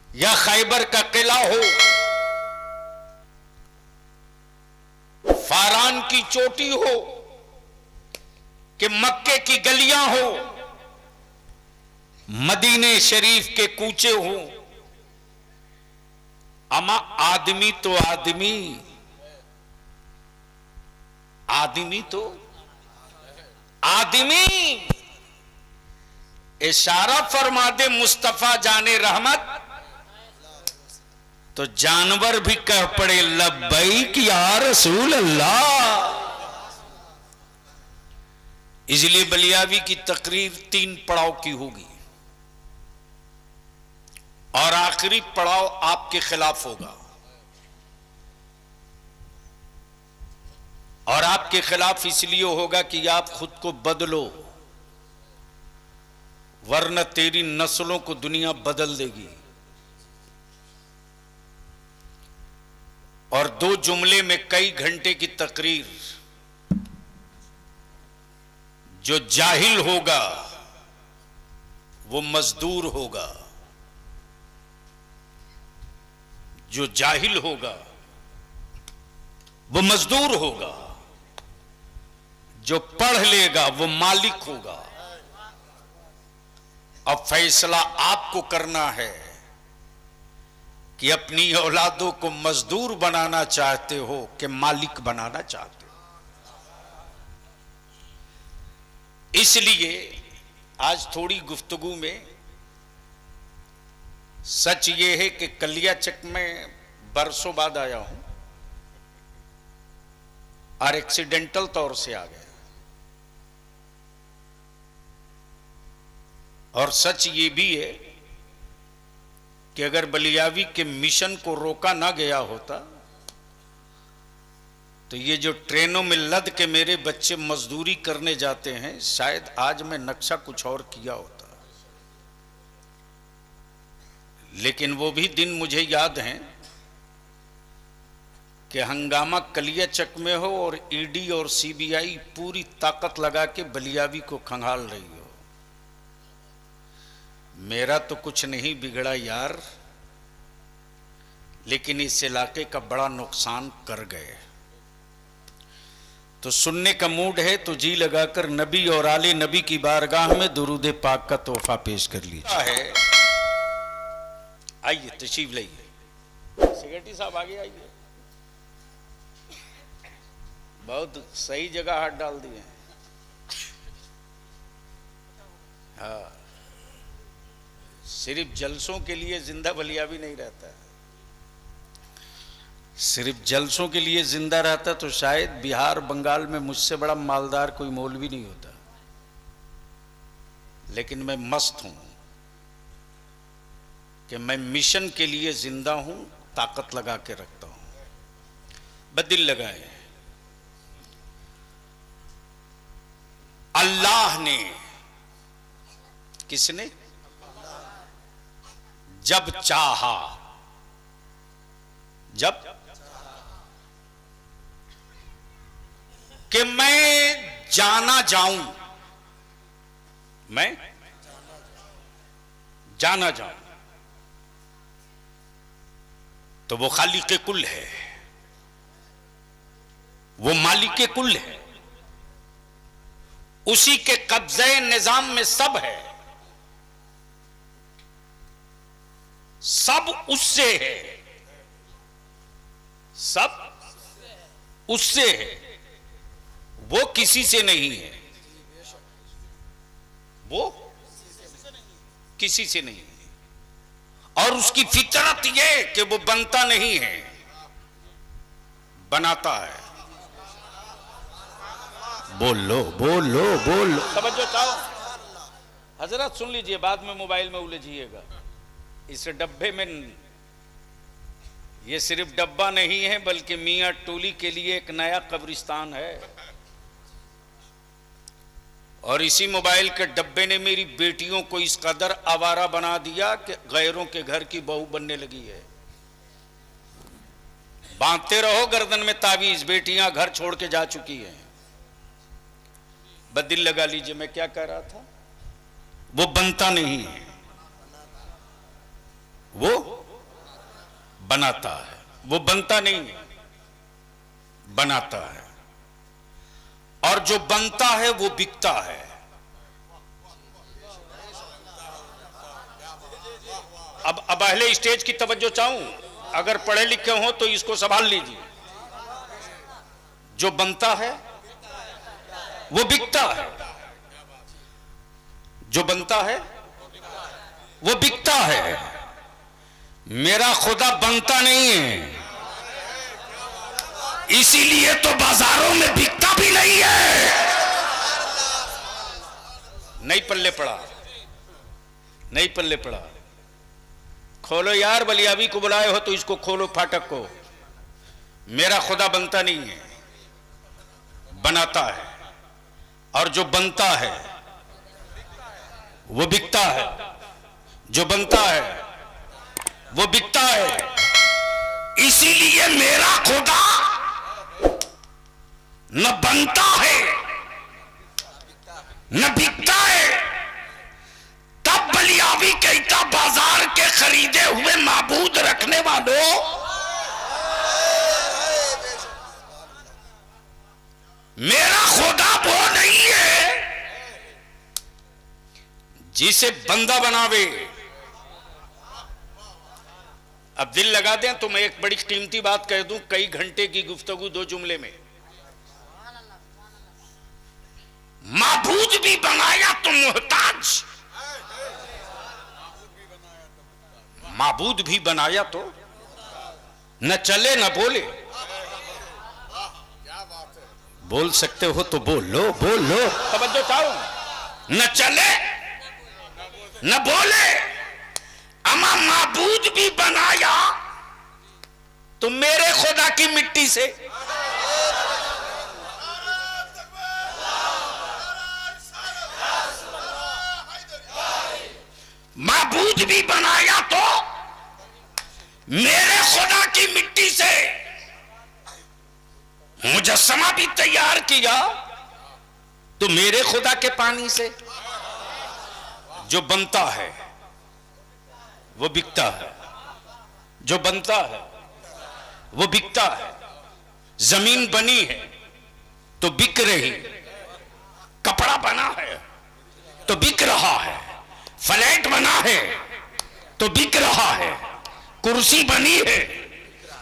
या खैबर का किला हो, फारान की चोटी हो, कि मक्के की गलियां हो, मदीने शरीफ के कूचे हो, अमा आदमी तो आदमी, आदमी तो आदमी। इशारा फरमा दे मुस्तफा जाने रहमत, तो जानवर भी कह पड़े लब्बैक या रसूल अल्लाह। इसलिए बलियावी की तकरीर 3 पड़ाव की होगी और आखिरी पड़ाव आपके खिलाफ होगा। और आपके खिलाफ इसलिए होगा कि आप खुद को बदलो, वरना तेरी नस्लों को दुनिया बदल देगी। और 2 जुमले में कई घंटे की तकरीर, जो जाहिल होगा वो मजदूर होगा, जो जाहिल होगा वो मजदूर होगा, जो पढ़ लेगा वो मालिक होगा। अब फैसला आपको करना है कि अपनी औलादों को मजदूर बनाना चाहते हो कि मालिक बनाना चाहते हो। इसलिए आज थोड़ी गुफ्तगू में सच ये है कि कलियाचक में बरसों बाद आया हूं और एक्सीडेंटल तौर से आ गया। और सच ये भी है कि अगर बलियावी के मिशन को रोका ना गया होता तो ये जो ट्रेनों में लद के मेरे बच्चे मजदूरी करने जाते हैं, शायद आज मैं नक्शा कुछ और किया होता। लेकिन वो भी दिन मुझे याद हैं कि हंगामा कलियाचक में हो और ईडी और सीबीआई पूरी ताकत लगा के बलियावी को खंगाल रही हो। मेरा तो कुछ नहीं बिगड़ा यार, लेकिन इस इलाके का बड़ा नुकसान कर गए। तो सुनने का मूड है तो जी लगाकर नबी और आले नबी की बारगाह में दुरूद पाक का तोहफा पेश कर लीजिए। आइए तशरीफ लाइए। सेक्रेटरी साहब आगे आइए। बहुत सही जगह हाथ डाल दिए। हाँ, सिर्फ जलसों के लिए जिंदा बलियावी नहीं रहता। सिर्फ जलसों के लिए जिंदा रहता तो शायद बिहार बंगाल में मुझसे बड़ा मालदार कोई मौलवी नहीं होता। लेकिन मैं मस्त हूं कि मैं मिशन के लिए जिंदा हूं, ताकत लगा के रखता हूं। बदिल लगाए। अल्लाह ने, किसने? जब चाहा, जब कि मैं जाना जाऊं, मैं जाना जाऊं, तो वो खालिक कुल है, वो मालिक कुल है, उसी के कब्जे निजाम में सब है, सब उससे है, सब उससे है, वो किसी से नहीं है, वो किसी से नहीं है। और उसकी फितरत ये कि वो बनता नहीं है, बनाता है। बोलो बोलो बोलो, तवज्जो चाहो। हजरत सुन लीजिए, बाद में मोबाइल में उलझिएगा। इस डब्बे में ये सिर्फ डब्बा नहीं है, बल्कि मियां टोली के लिए एक नया कब्रिस्तान है। और इसी मोबाइल के डब्बे ने मेरी बेटियों को इस कदर आवारा बना दिया कि गैरों के घर की बहू बनने लगी है। बांधते रहो गर्दन में तावीज, बेटियां घर छोड़ के जा चुकी हैं। बदिल लगा लीजिए, मैं क्या कह रहा था? वो बनता नहीं है, वो बनाता है, वो बनता नहीं है, बनाता है। और जो बनता है वो बिकता है। अब अहले स्टेज की तवज्जो चाहूं, अगर पढ़े लिखे हो तो इसको संभाल लीजिए। जो बनता है वो बिकता है, जो बनता है वो बिकता है। मेरा खुदा बनता नहीं है, इसीलिए तो बाजारों में बिकता भी नहीं है। नहीं पल्ले पड़ा, नहीं पल्ले पड़ा। खोलो यार, बलियाबी को बुलाए हो तो इसको खोलो, फाटक को। मेरा खुदा बनता नहीं है, बनाता है। और जो बनता है वो बिकता है, जो बनता है वो बिकता है। इसीलिए मेरा खुदा न बनता है न बिकता है। तब बलियाबी कहता, बाजार के खरीदे हुए माबूद रखने वालों, मेरा खुदा वो नहीं है जिसे बंदा बनावे। अब दिल लगा दें तो मैं एक बड़ी कीमती बात कह दूं, कई घंटे की गुफ्तगू 2 जुमले में। माबूद भी बनाया तो मोहताज, माबूद भी बनाया तो न चले न बोले। बोल सकते हो तो बोल लो, बोल लो, तवज्जो चाहो। न चले न बोले, अमा माबूद भी बनाया तो मेरे खुदा की मिट्टी से। माबूद भी बनाया तो मेरे खुदा की मिट्टी से। मुजस्समा भी तैयार किया तो मेरे खुदा के पानी से। जो बनता है वो बिकता है, जो बनता है वो बिकता है। जमीन बनी है तो बिक रही, कपड़ा बना है तो बिक रहा है, फ्लैट बना है तो बिक रहा है, कुर्सी बनी है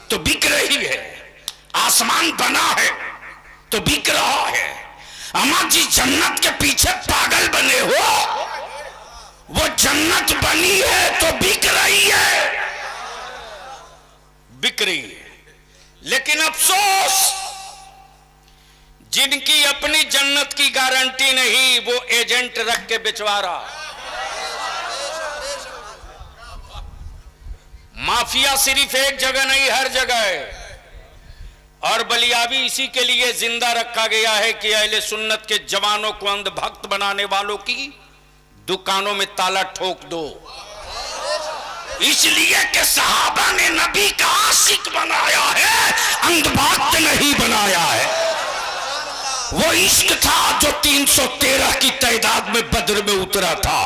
तो बिक रही है, आसमान बना है तो बिक रहा है। अम्मा जी जन्नत के पीछे पागल बने हो, वो जन्नत बनी है तो बिक रही है, बिक रही है। लेकिन अफसोस, जिनकी अपनी जन्नत की गारंटी नहीं, वो एजेंट रख के बिचवा रहा। माफिया सिर्फ एक जगह नहीं, हर जगह है। और बलियाबी इसी के लिए जिंदा रखा गया है कि अहले सुन्नत के जवानों को अंधभक्त बनाने वालों की दुकानों में ताला ठोक दो। इसलिए कि सहाबा ने नबी का आशिक बनाया है, अंधभक्त नहीं बनाया है। वो इश्क था जो 313 की तादाद में बद्र में उतरा था।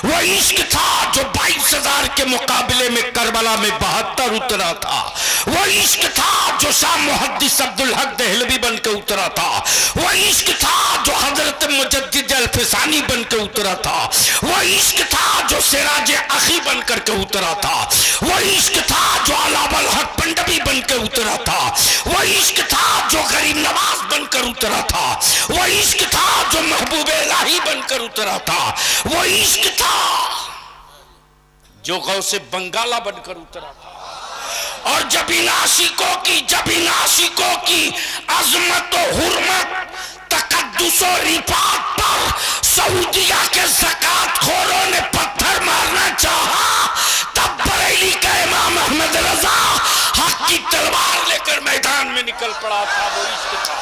वो इश्क था जो 22,000 के मुकाबले में करबला में 72 उतरा था। वो इश्क था जो शाह मुहद्दिस अब्दुल हक दहलवी बन के उतरा था। वो इश्क था जो हजरत मुजद्दिद अल-फिसानी बन के उतरा था। वो इश्क था जो सिराज अखी बन करके उतरा था। वो इश्क था जो अलावल हक पंडवी बन के उतरा था। वो इश्क था जो गरीब नवाज बनकर उतरा था। वो इश्क था जो महबूब इलाही बनकर उतरा था। वो इश्क था जो गौसे बंगाला बनकर उतरा था। और जब इन आशिकों की अजमत और हुर्मत, तकद्दुस और रिफात पर सऊदिया के ज़कात खोरों ने पत्थर मारना चाहा, तब बरेली का इमाम अहमद रजा हक की तलवार लेकर मैदान में निकल पड़ा था। वो इश्क था।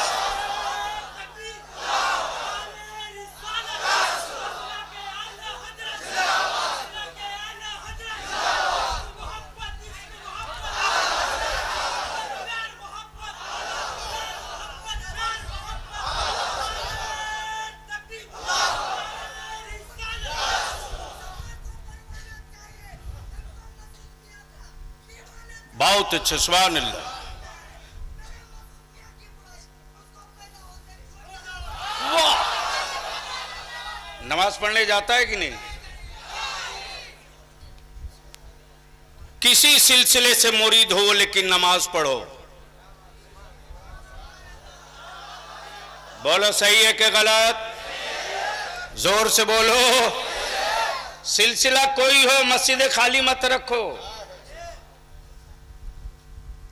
बहुत अच्छा, सुभान अल्लाह। वाह, नमाज पढ़ने जाता है कि नहीं? किसी सिलसिले से मुरीद हो लेकिन नमाज पढ़ो। बोलो सही है कि गलत? जोर से बोलो। सिलसिला कोई हो, मस्जिद खाली मत रखो।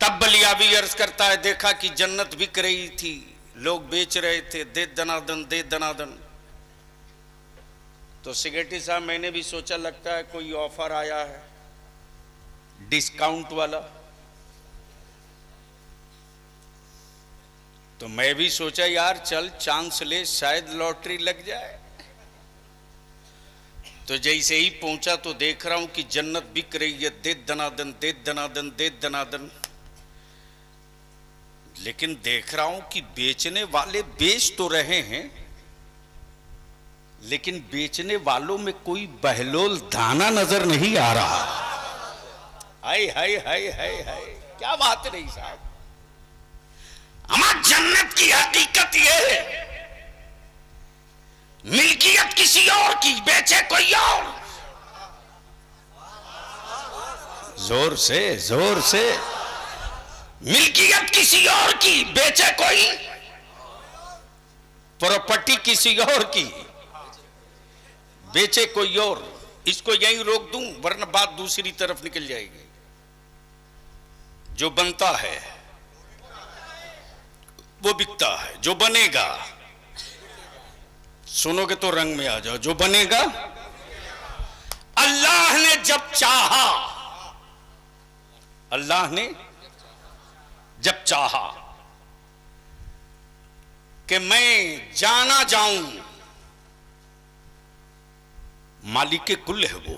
तब बलियाबी अर्ज करता है, देखा कि जन्नत बिक रही थी, लोग बेच रहे थे, दे दनादन दे दनादन। तो सेक्रेटरी साहब मैंने भी सोचा लगता है कोई ऑफर आया है डिस्काउंट वाला, तो मैं भी सोचा यार चल चांस ले, शायद लॉटरी लग जाए। तो जैसे ही पहुंचा तो देख रहा हूं कि जन्नत बिक रही है, दे दनादन दे दनादन दे दनादन। लेकिन देख रहा हूं कि बेचने वाले बेच तो रहे हैं, लेकिन बेचने वालों में कोई बहलोल दाना नजर नहीं आ रहा। हाय हाय हाय हाय हाय, क्या बात नहीं साहब। हमारी जन्नत की हकीकत यह है, मिल्कियत किसी और की, बेचे कोई और। जोर से जोर से। मिल्कियत किसी और की, बेचे कोई। प्रॉपर्टी किसी और की, बेचे कोई और। इसको यहीं रोक दूं वरना बात दूसरी तरफ निकल जाएगी। जो बनता है वो बिकता है, जो बनेगा, सुनोगे तो रंग में आ जाओ, जो बनेगा। अल्लाह ने जब चाहा, अल्लाह ने जब चाहा कि मैं जाना जाऊं, मालिक कुल है वो,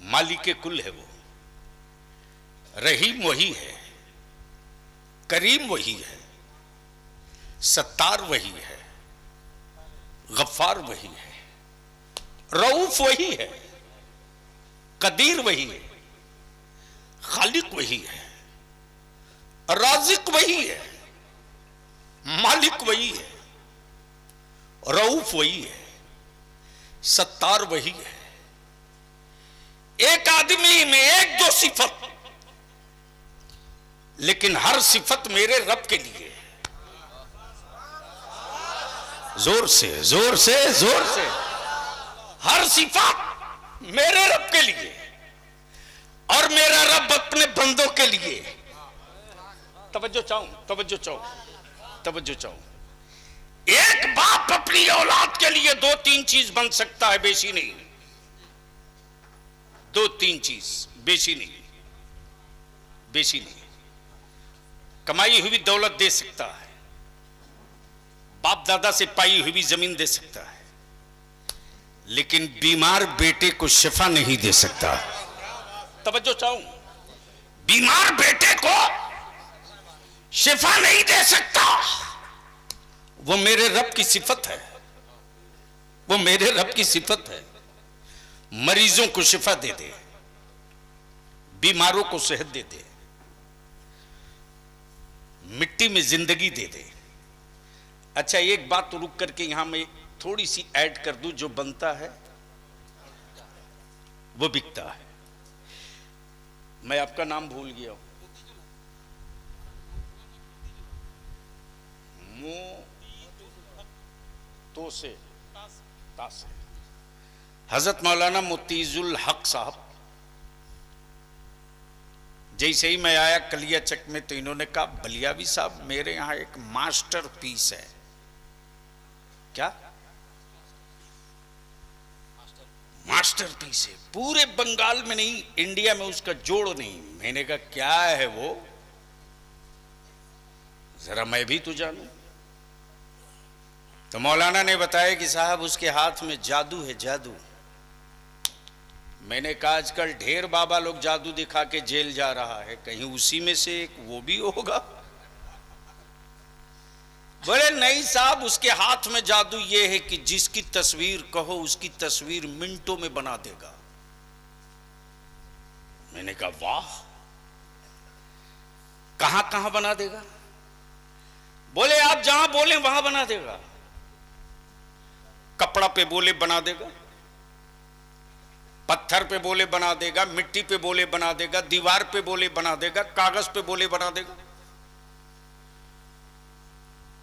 मालिक कुल है वो। रहीम वही है, करीम वही है, सत्तार वही है, गफ्फार वही है, रऊफ वही है, कदीर वही है, खालिक वही है, राजिक वही है, मालिक वही है, रऊफ वही है, सत्तार वही है। एक आदमी में एक दो सिफत, लेकिन हर सिफत मेरे रब के लिए। जोर से जोर से जोर से। हर सिफत मेरे रब के लिए और मेरा रब अपने बंदों के लिए। तवज्जो चाहूं, तवज्जो चाहूं, तवज्जो चाहूं। एक बाप अपनी औलाद के लिए दो तीन चीज बन सकता है, बेशी नहीं। दो तीन चीज, बेशी नहीं, बेशी नहीं। कमाई हुई दौलत दे सकता है, बाप दादा से पाई हुई जमीन दे सकता है, लेकिन बीमार बेटे को शिफा नहीं दे सकता। तवज्जो चाहूं, बीमार बेटे को शिफा नहीं दे सकता। वो मेरे रब की सिफत है, वो मेरे रब की सिफत है। मरीजों को शिफा दे दे, बीमारों को सेहत दे दे, मिट्टी में जिंदगी दे दे। अच्छा एक बात तो रुक करके यहां मैं थोड़ी सी ऐड कर दूं, जो बनता है वो बिकता है। मैं आपका नाम भूल गया हूं, तो से तासे। हजरत मौलाना मुतीजुल हक साहब, जैसे ही मैं आया कलिया चक में तो इन्होंने कहा बलियावी साहब मेरे यहां एक मास्टर पीस है। क्या मास्टर पीस है? पूरे बंगाल में नहीं, इंडिया में उसका जोड़ नहीं। मैंने कहा क्या है वो, जरा मैं भी तो जानूं। तो मौलाना ने बताया कि साहब उसके हाथ में जादू है, जादू। मैंने कहा आजकल ढेर बाबा लोग जादू दिखा के जेल जा रहा है, कहीं उसी में से एक वो भी होगा? बोले नहीं साहब, उसके हाथ में जादू ये है कि जिसकी तस्वीर कहो उसकी तस्वीर मिनटों में बना देगा। मैंने कहा वाह, कहां कहां बना देगा? बोले आप जहां बोले वहां बना देगा। कपड़ा पे बोले बना देगा, पत्थर पे बोले बना देगा, मिट्टी पे बोले बना देगा, दीवार पे बोले बना देगा, कागज पे बोले बना देगा।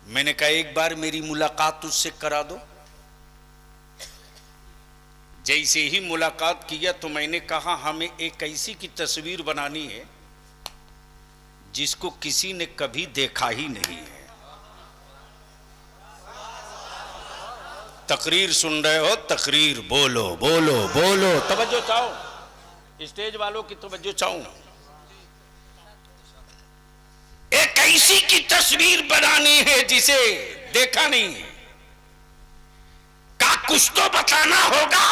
मैंने कहा एक बार मेरी मुलाकात उससे करा दो। जैसे ही मुलाकात किया तो मैंने कहा हमें एक ऐसी की तस्वीर बनानी है जिसको किसी ने कभी देखा ही नहीं है। तकरीर सुन रहे हो? तकरीर बोलो बोलो बोलो, तवज्जो चाहो, स्टेज वालों की तवज्जो चाहो। एक ऐसी की तस्वीर बनानी है जिसे देखा नहीं है, का कुछ तो बताना होगा।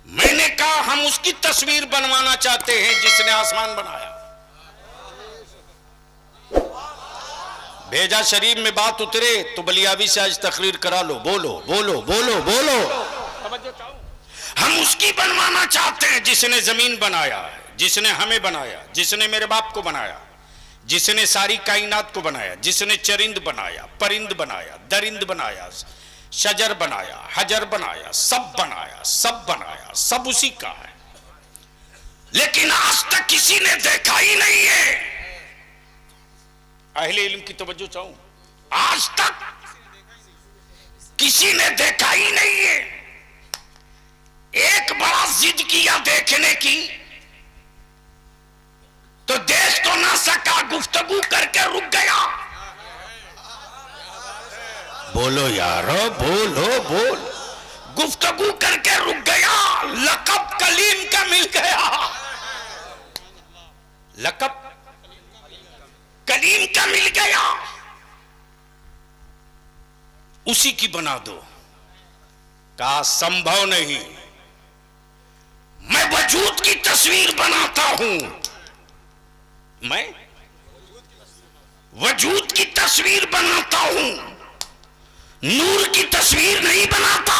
मैंने कहा हम उसकी तस्वीर बनवाना चाहते हैं जिसने आसमान बनाया। भेजा शरीफ में बात उतरे तो बलियाबी से आज तकरीर करा लो। बोलो बोलो बोलो बोलो, हम उसकी बनवाना चाहते हैं जिसने जमीन बनाया है, जिसने हमें बनाया, जिसने मेरे बाप को बनाया, जिसने सारी कायनात को बनाया, जिसने चरिंद बनाया, परिंद बनाया, दरिंद बनाया, शजर बनाया, हजर बनाया, सब बनाया, सब बनाया, सब उसी का है। लेकिन आज तक किसी ने देखा ही नहीं है। अहले इल्म की तवज्जो चाहूं, आज तक किसी ने देखा ही नहीं है। एक बड़ा जिद किया देखने की तो देख तो ना सका, गुफ्तगू करके रुक गया। बोलो यारो बोलो बोल, गुफ्तगू करके रुक गया। लकब कलीम का मिल गया, लकब कलीम का मिल गया, उसी की बना दो। का संभव नहीं, मैं वजूद की तस्वीर बनाता हूं, मैं वजूद की तस्वीर बनाता हूं, नूर की तस्वीर नहीं बनाता।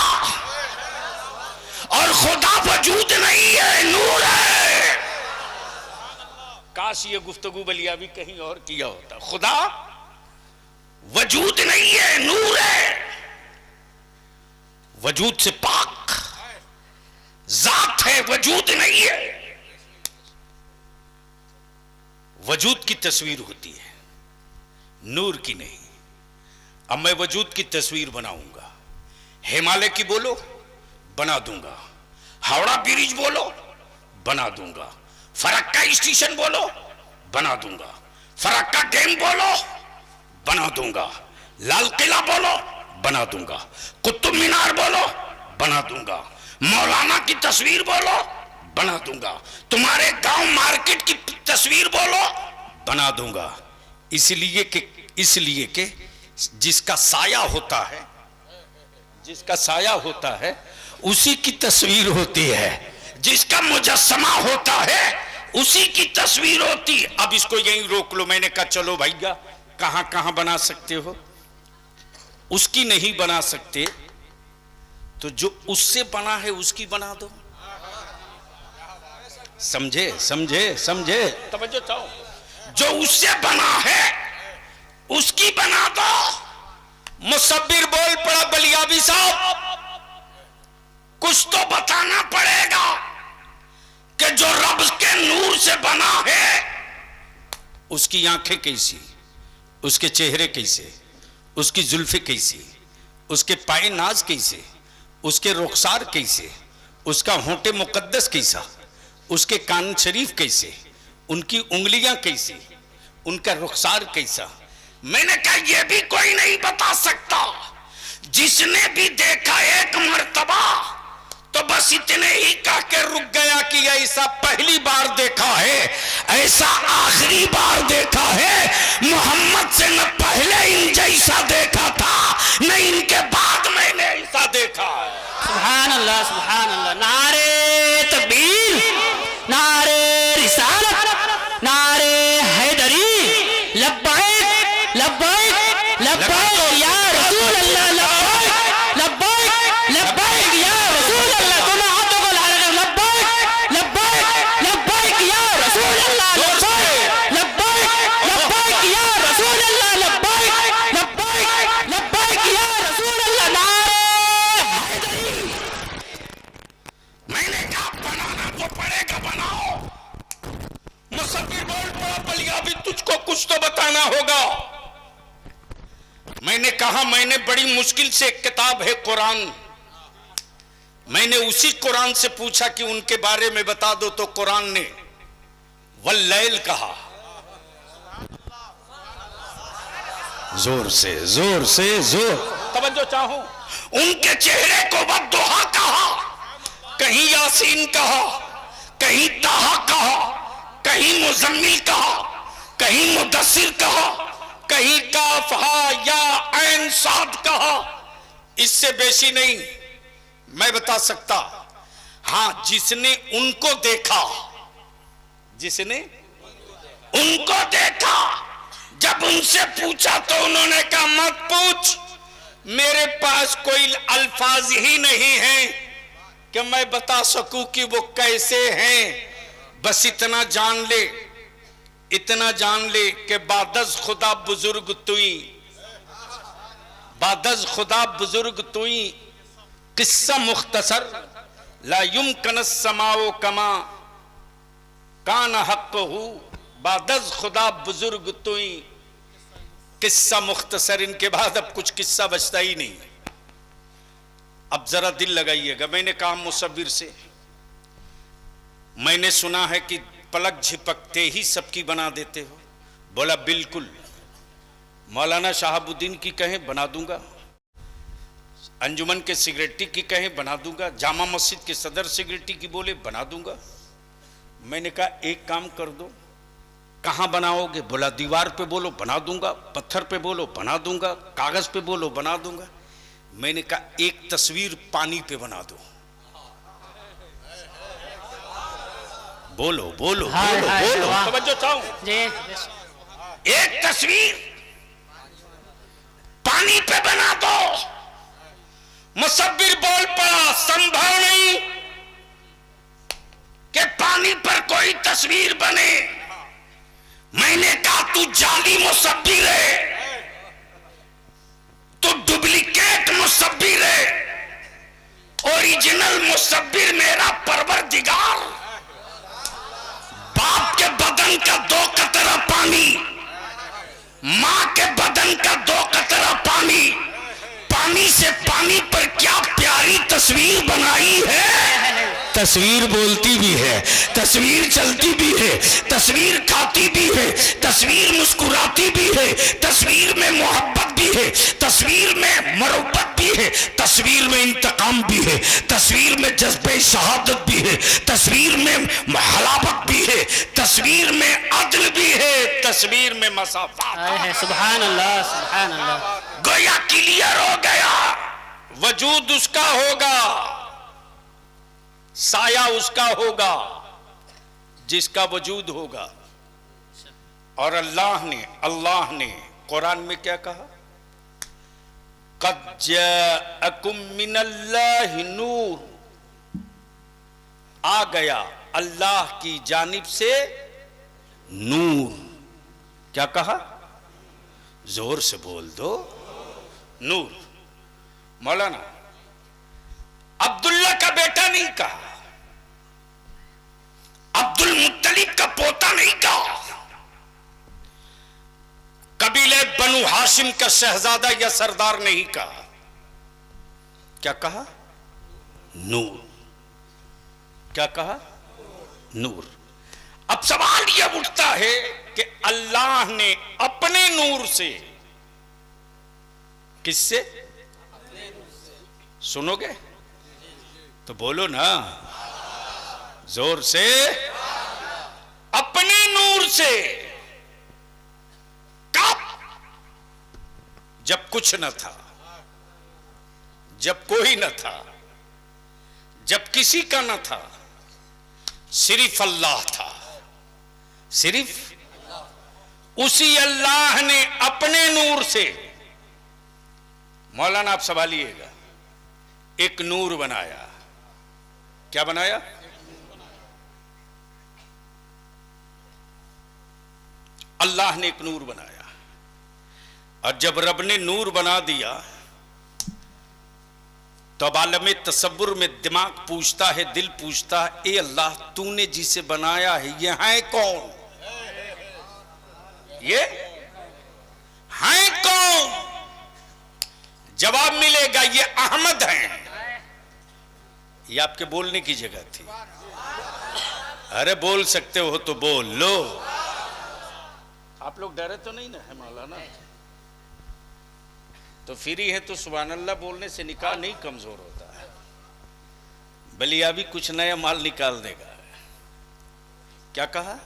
और खुदा वजूद नहीं है, नूर है। काश ये गुफ्तगू बलियाबी कहीं और किया होता। खुदा वजूद नहीं है, नूर है, वजूद से पाक जात है, वजूद नहीं है। वजूद की तस्वीर होती है, नूर की नहीं। अब मैं वजूद की तस्वीर बनाऊंगा। हिमालय की बोलो, बना दूंगा। हावड़ा ब्रिज बोलो, बना दूंगा। फरक्का स्टेशन बोलो, बना दूंगा। फरक्का डैम बोलो, बना दूंगा। लाल किला बोलो, बना दूंगा। कुतुब मीनार बोलो, बना दूंगा। मौलाना की तस्वीर बोलो, बना दूंगा। तुम्हारे गांव मार्केट की तस्वीर बोलो, बना दूंगा। इसलिए कि जिसका साया होता है, जिसका साया होता है उसी की तस्वीर होती है, जिसका मुजस्समा होता है उसी की तस्वीर होती। अब इसको यहीं रोक लो। मैंने कहा चलो भैया कहां कहां बना सकते हो, उसकी नहीं बना सकते तो जो उससे बना है उसकी बना दो। समझे समझे समझे, तवज्जो चाहो। जो उससे बना है उसकी बना दो। मुसब्बिर बोल पड़ा बलियाबी साहब, कुछ तो बताना पड़ेगा कि जो रब के नूर से बना है उसकी आंखें कैसी, उसके चेहरे कैसे, उसकी जुल्फे कैसी, उसके पाए नाज कैसे, उसके रुखसार कैसे, उसका होंठे मुकद्दस कैसा, उसके कान शरीफ कैसे, उनकी उंगलियां कैसी, उनका रुखसार कैसा। मैंने कहा यह भी कोई नहीं बता सकता। जिसने भी देखा एक मर्तबा तो बस इतने ही कह के रुक गया कि ऐसा पहली बार देखा है, ऐसा आखिरी बार देखा है। मोहम्मद से न पहले इन जैसा देखा था, न इनके बाद मैंने ऐसा देखा है। सुभान अल्लाह सुभान अल्लाह। नारे तकबीर, नारे रिसालत, नारे हैदरी, लब्बैक लब्बैक लब्बैक या रसूल अल्लाह, लब्बैक लब्बैक लब्बैक या रसूल अल्लाह। दोनों हाथों को ला रहे, लब्बैक लब्बैक बनाना होगा। मैंने कहा, मैंने बड़ी मुश्किल से एक किताब है कुरान, मैंने उसी कुरान से पूछा कि उनके बारे में बता दो, तो कुरान ने वल्लैल कहा। जोर से जोर से जोर तवज्जो चाहो। उनके चेहरे को वद्दुहा कहा, कहीं यासीन कहा, कहीं ताहा कहा, कहीं मुजम्मिल कहा, कहीं मुदस्सिर कहा, कहीं काफ हा या ऐन साद कहा। इससे बेशी नहीं मैं बता सकता। हां, जिसने उनको देखा, जिसने उनको देखा, जब उनसे पूछा तो उन्होंने कहा मत पूछ, मेरे पास कोई अल्फाज ही नहीं है कि मैं बता सकूं कि वो कैसे हैं। बस इतना जान ले, इतना जान ले कि बादज खुदा बुजुर्ग तुई, बादज खुदा बुजुर्ग तुई, किस्सा मुख्तसर ला युमकन समाओ कमा कान हक़्क़हू, बादज खुदा बुजुर्ग तुई। किस्सा मुख्तसर, इनके बाद अब कुछ किस्सा बचता ही नहीं। अब जरा दिल लगाइएगा। मैंने कहा मुसव्विर से, मैंने सुना है कि पलक झिपकते ही सबकी बना देते हो। बोला बिल्कुल, मौलाना शहाबुद्दीन की कहें बना दूंगा, अंजुमन के सिगरेटी की कहें बना दूंगा, जामा मस्जिद के सदर सिगरेटी की बोले बना दूंगा। मैंने कहा एक काम कर दो, कहां बनाओगे? बोला दीवार पे बोलो बना दूंगा, पत्थर पे बोलो बना दूंगा, कागज पे बोलो बना दूंगा। मैंने कहा एक तस्वीर पानी पे बना दो। बोलो बोलो बोलो बोलो, तवज्जो चाहूं। एक तस्वीर पानी पे बना दो। मुसव्विर बोल पड़ा, संभव नहीं कि पानी पर कोई तस्वीर बने। मैंने कहा तू जाली मुसव्विर है, तू डुप्लीकेट मुसव्विर है, ओरिजिनल मुसव्विर मेरा परवरदिगार। बाप के बदन का 2 कतरा पानी, मां के बदन का 2 कतरा पानी, पानी से पानी पर क्या प्यारी तस्वीर बनाई है। तस्वीर बोलती भी है, तस्वीर चलती भी है, तस्वीर खाती भी है, तस्वीर मुस्कुराती भी है, तस्वीर में मोहब्बत भी है, तस्वीर में मरब्बत भी है, तस्वीर में इंतकाम भी है, तस्वीर में जज्बे शहादत भी है, तस्वीर में हलावत भी है, तस्वीर में अदल भी है, तस्वीर में मसाफात। सुभान अल्लाह, सुभान अल्लाह। गोया क्लियर हो गया, वजूद उसका होगा, साया उसका होगा जिसका वजूद होगा। और अल्लाह ने कुरान में क्या कहा? क़द जाअकुम मिनल्लाहि नूर, आ गया अल्लाह की जानिब से नूर। क्या कहा? जोर से बोल दो, नूर। मौलाना अब्दुल्ला का बेटा नहीं कहा, अब्दुल मुत्तलिब का पोता नहीं कहा, कबीले बनु हाशिम का शहजादा या सरदार नहीं कहा। क्या कहा? नूर। क्या कहा? नूर। अब सवाल यह उठता है कि अल्लाह ने अपने नूर से, किससे? सुनोगे तो बोलो ना जोर से। अपने नूर से कब? जब कुछ न था, जब कोई न था, जब किसी का न था, सिर्फ अल्लाह था। सिर्फ उसी अल्लाह ने अपने नूर से, मौलाना आप संभालिएगा, एक नूर बनाया। क्या बनाया? अल्लाह ने एक नूर बनाया। और जब रब ने नूर बना दिया तो अब आलम तसव्वुर में दिमाग पूछता है, दिल पूछता है, ए अल्लाह तूने जिसे बनाया है ये है कौन? ये हैं कौन? जवाब मिलेगा ये अहमद हैं। ये आपके बोलने की जगह थी। अरे बोल सकते हो तो बोल लो। आप लोग डरे तो नहीं ना है मौलाना? तो फ्री है तो सुभान अल्लाह बोलने से निकाह नहीं कमजोर होता है। बलिया भी कुछ नया माल निकाल देगा। क्या कहा?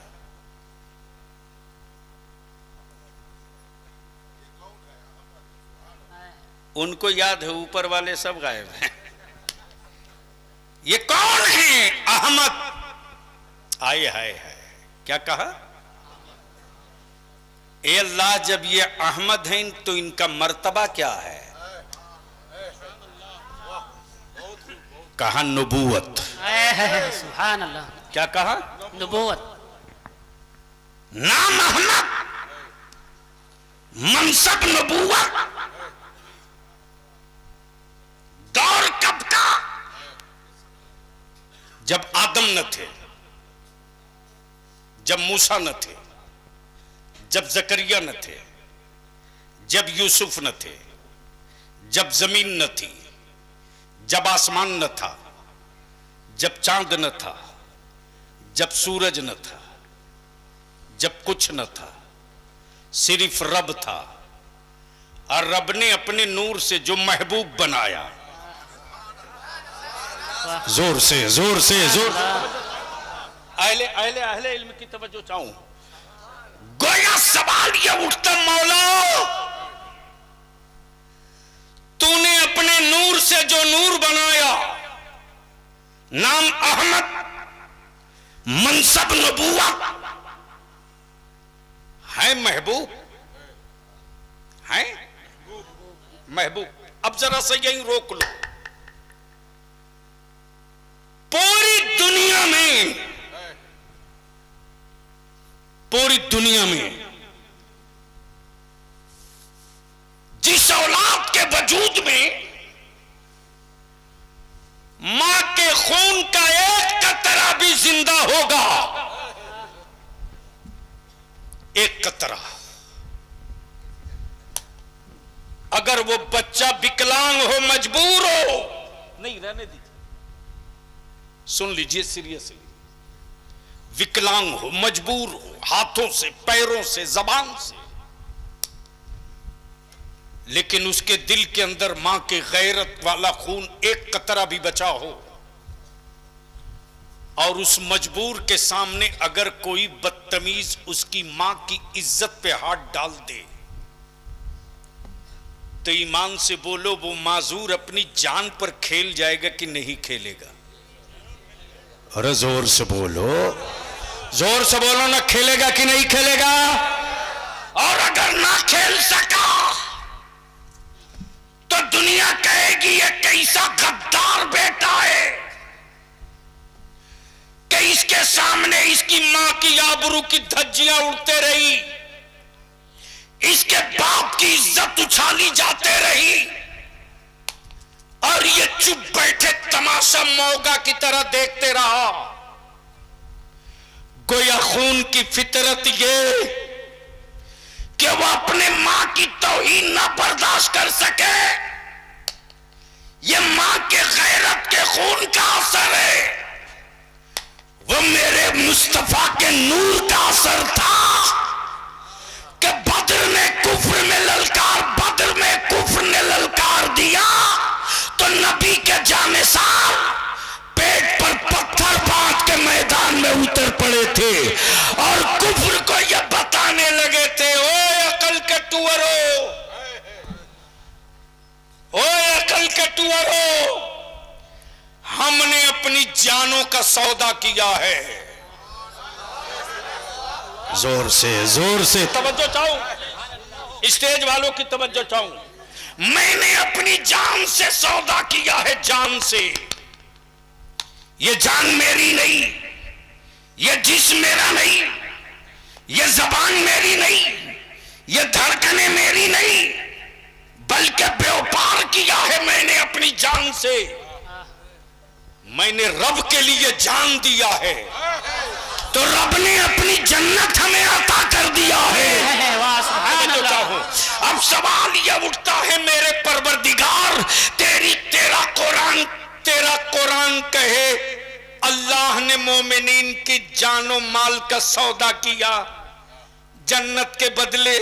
उनको याद है, ऊपर वाले सब गायब हैं। ये कौन है? अहमद। आए हाय है। क्या कहा? ए अल्लाह, जब ये अहमद हैं तो इनका मर्तबा क्या है? कहा नबूवत। सुभान अल्लाह। क्या कहा? नबूवत। नाम अहमद, मनसब नबूवत। दौर कब का? जब आदम न थे, जब मूसा न थे, जब जकरिया न थे, जब यूसुफ न थे, जब जमीन न थी, जब आसमान न था, जब चांद न था, जब सूरज न था, जब कुछ न था, सिर्फ रब था। और रब ने अपने नूर से जो महबूब बनाया, जोर से जोर से जोर। अहले अहले अहले इल्म की तवज्जो चाहूं। गोया सवाल ये उठता, मौला तूने अपने नूर से जो नूर बनाया, नाम अहमद, मनसब नबूवा है, महबूब है, महबूब। अब जरा सा यहीं रोक लो। पूरी दुनिया में, पूरी दुनिया में जिस औलाद के वजूद में मां के खून का एक कतरा भी जिंदा होगा, एक कतरा, अगर वो बच्चा विकलांग हो, मजबूर हो, नहीं रहने दीजिए, सुन लीजिए सीरियसली, विकलांग हो, मजबूर हो, हाथों से, पैरों से, जबान से, लेकिन उसके दिल के अंदर मां के गैरत वाला खून एक कतरा भी बचा हो, और उस मजबूर के सामने अगर कोई बदतमीज उसकी मां की इज्जत पे हाथ डाल दे, तो ईमान से बोलो, वो माजूर अपनी जान पर खेल जाएगा कि नहीं खेलेगा? अरे जोर से बोलो, जोर से बोलो ना, खेलेगा कि नहीं खेलेगा? और अगर ना खेल सका तो दुनिया कहेगी ये कैसा गद्दार बेटा है कि इसके सामने इसकी मां की आबरू की धज्जियां उड़ते रही, इसके बाप की इज्जत उछाली जाते रही, और ये चुप बैठे तमाशा मौगा की तरह देखते रहा। गोया खून की फितरत ये कि वो अपने मां की तौहीन ना बर्दाश्त कर सके, ये मां के गैरत के खून का असर है, वो मेरे मुस्तफा के नूर का असर था कि बद्र ने कुफ्र में ललकार, बद्र में कुफ्र ने ललकार दिया तो नबी के जानिसार पेट पर पत्थर बांध के मैदान में उतर पड़े थे और कुफ्र को यह बताने लगे थे, ओए अकल के टुअरो, ओए अकल के टुअरो, हमने अपनी जानों का सौदा किया है। जोर से तवज्जो चाहूं, स्टेज वालों की तवज्जो चाहूं। मैंने अपनी जान से सौदा किया है, जान से। ये जान मेरी नहीं, ये जिस्म मेरा नहीं, ये जबान मेरी नहीं, ये धड़कनें मेरी नहीं, बल्कि व्यापार किया है मैंने अपनी जान से। मैंने रब के लिए जान दिया है। तो रब ने अपनी जन्नत हमें अता कर दिया है। वाह सुभान तो अल्लाह। चाहो अब सवाल यह उठता है मेरे परवरदिगार, तेरा कुरान कहे अल्लाह ने मोमिनीन की जानो माल का सौदा किया जन्नत के बदले,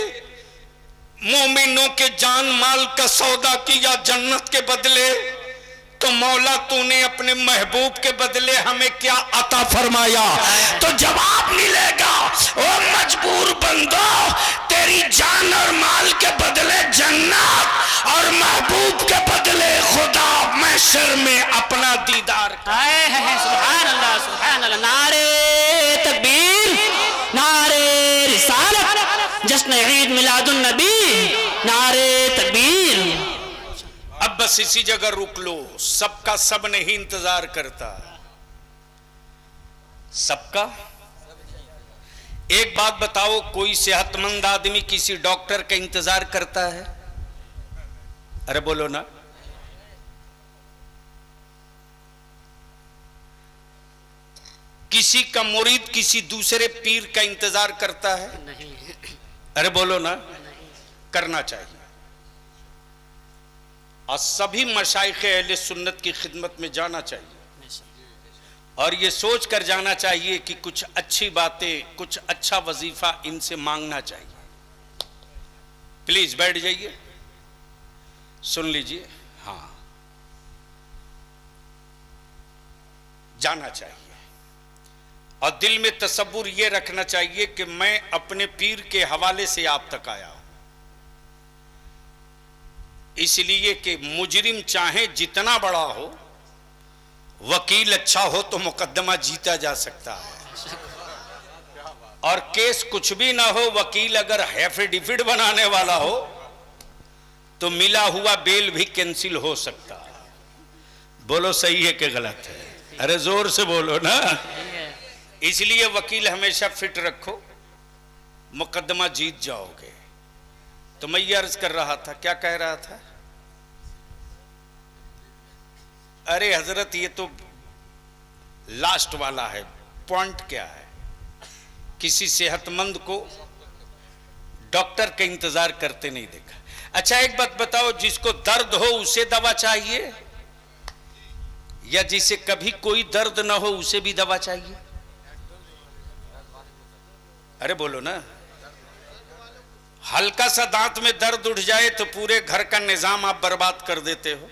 मोमिनों के जान माल का सौदा किया जन्नत के बदले, तो मौला तूने अपने महबूब के बदले हमें क्या अता फरमाया? तो जवाब मिलेगा, ओ मजबूर बंदो, तेरी जान और माल के बदले जन्नत और महबूब के बदले खुदा महशर में अपना दीदार। सुभान अल्लाह सुभान अल्लाह। नारे तकबीर, नारे रिसालत, जश्न ईद मिलादुन नबी, नारे तकबीर। अब बस इसी जगह रुक लो, सबका सब नहीं इंतजार करता, सबका। एक बात बताओ, कोई सेहतमंद आदमी किसी डॉक्टर का इंतजार करता है? अरे बोलो ना। किसी का मुरीद किसी दूसरे पीर का इंतजार करता है? नहीं। अरे बोलो ना। करना चाहिए। और सभी मशाइख अहले सुन्नत की खिदमत में जाना चाहिए और ये सोच कर जाना चाहिए कि कुछ अच्छी बातें, कुछ अच्छा वजीफा इनसे मांगना चाहिए। प्लीज बैठ जाइए, सुन लीजिए। हाँ, जाना चाहिए और दिल में तसव्वुर ये रखना चाहिए कि मैं अपने पीर के हवाले से आप तक आया हूं, इसलिए कि मुजरिम चाहे जितना बड़ा हो, वकील अच्छा हो तो मुकदमा जीता जा सकता है, और केस कुछ भी ना हो, वकील अगर एफिडेविट बनाने वाला हो तो मिला हुआ बेल भी कैंसिल हो सकता है। बोलो सही है कि गलत है? अरे जोर से बोलो ना। इसलिए वकील हमेशा फिट रखो, मुकदमा जीत जाओगे। तो मैं ये अर्ज कर रहा था, क्या कह रहा था? अरे हजरत, ये तो लास्ट वाला है। पॉइंट क्या है? किसी सेहतमंद को डॉक्टर का इंतजार करते नहीं देखा। अच्छा एक बात बताओ, जिसको दर्द हो उसे दवा चाहिए या जिसे कभी कोई दर्द ना हो उसे भी दवा चाहिए? अरे बोलो ना। हल्का सा दांत में दर्द उठ जाए तो पूरे घर का निजाम आप बर्बाद कर देते हो।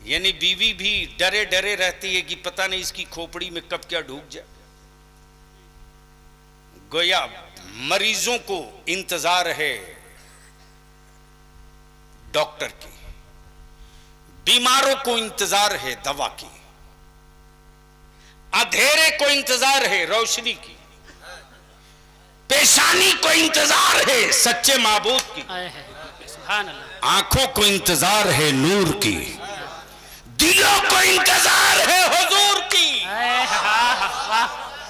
यानी बीवी भी डरे डरे रहती है कि पता नहीं इसकी खोपड़ी में कब क्या ढूक जाए। गोया मरीजों को इंतजार है डॉक्टर की, बीमारों को इंतजार है दवा की, अंधेरे को इंतजार है रोशनी की, पेशानी को इंतजार है सच्चे माबूद की, सुभान अल्लाह। आंखों को इंतजार है नूर की, दिलों को इंतजार है हुजूर की।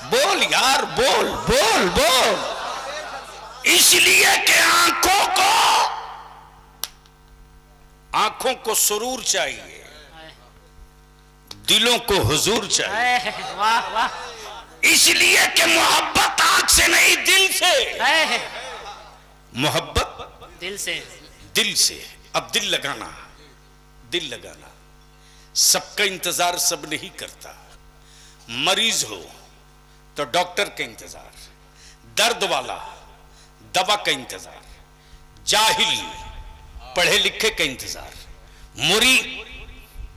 बोल यार, बोल बोल बोल। इसलिए कि आंखों को सुरूर चाहिए, दिलों को हुजूर चाहिए। वाह वाह। इसलिए कि मोहब्बत आंख से नहीं दिल से, मोहब्बत दिल से, दिल से। अब दिल लगाना, दिल लगाना। सबका इंतजार सब नहीं करता। मरीज हो तो डॉक्टर का इंतजार, दर्द वाला दवा का इंतजार, जाहिल पढ़े लिखे का इंतजार, मुरी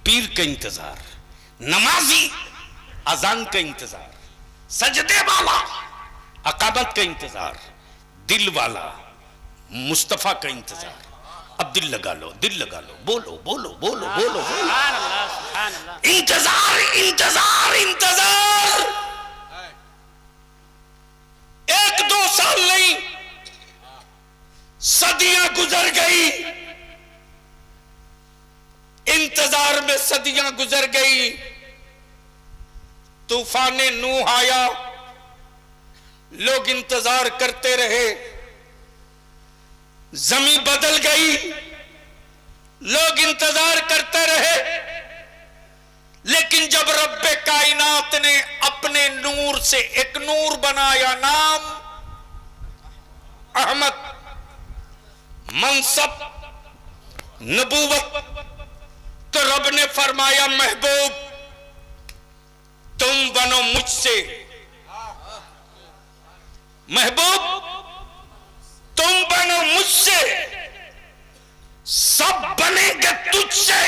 पीर का इंतजार, नमाजी अजान का इंतजार, सजदे वाला अकामत का इंतजार, दिल वाला मुस्तफा का इंतजार। अब दिल लगा लो, दिल लगा लो, बोलो बोलो बोलो बोलो, सुभान अल्लाह सुभान अल्लाह। इंतजार इंतजार इंतजार। 1-2 साल नहीं, सदियां गुजर गई, इंतजार में सदियां गुजर गई। तूफान नूह आया, लोग इंतजार करते रहे, जमीन बदल गई, लोग इंतजार करते रहे। लेकिन जब रब्बे कायनात नूर से एक नूर बनाया, नाम अहमद, मनसब नबूवत। तो रब ने फरमाया महबूब तुम बनो मुझसे, महबूब तुम बनो मुझसे, सब बनेंगे तुझसे।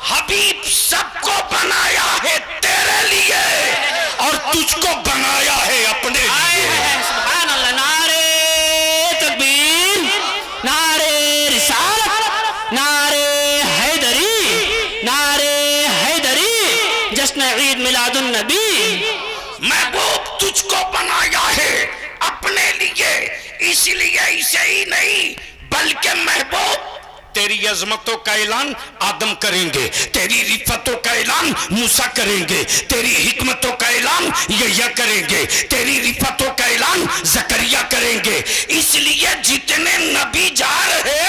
हबीब सबको बनाया है तेरे लिए और तुझको बनाया है अपने लिए। सुभान अल्लाह। नारे तकबीर, नारे रिसालत, नारे हैदरी, नारे हैदरी, जश्न ईद मिलादुन नबी। महबूब तुझको बनाया है अपने लिए, इसलिए इसे ही नहीं बल्कि महबूब तेरी अजमतों का ऐलान आदम करेंगे, तेरी रिफतों का ऐलान मूसा करेंगे, तेरी हिकमतों का ऐलान यह्या करेंगे, तेरी रिफतों का ऐलान जकरिया करेंगे। इसलिए जितने नबी जा रहे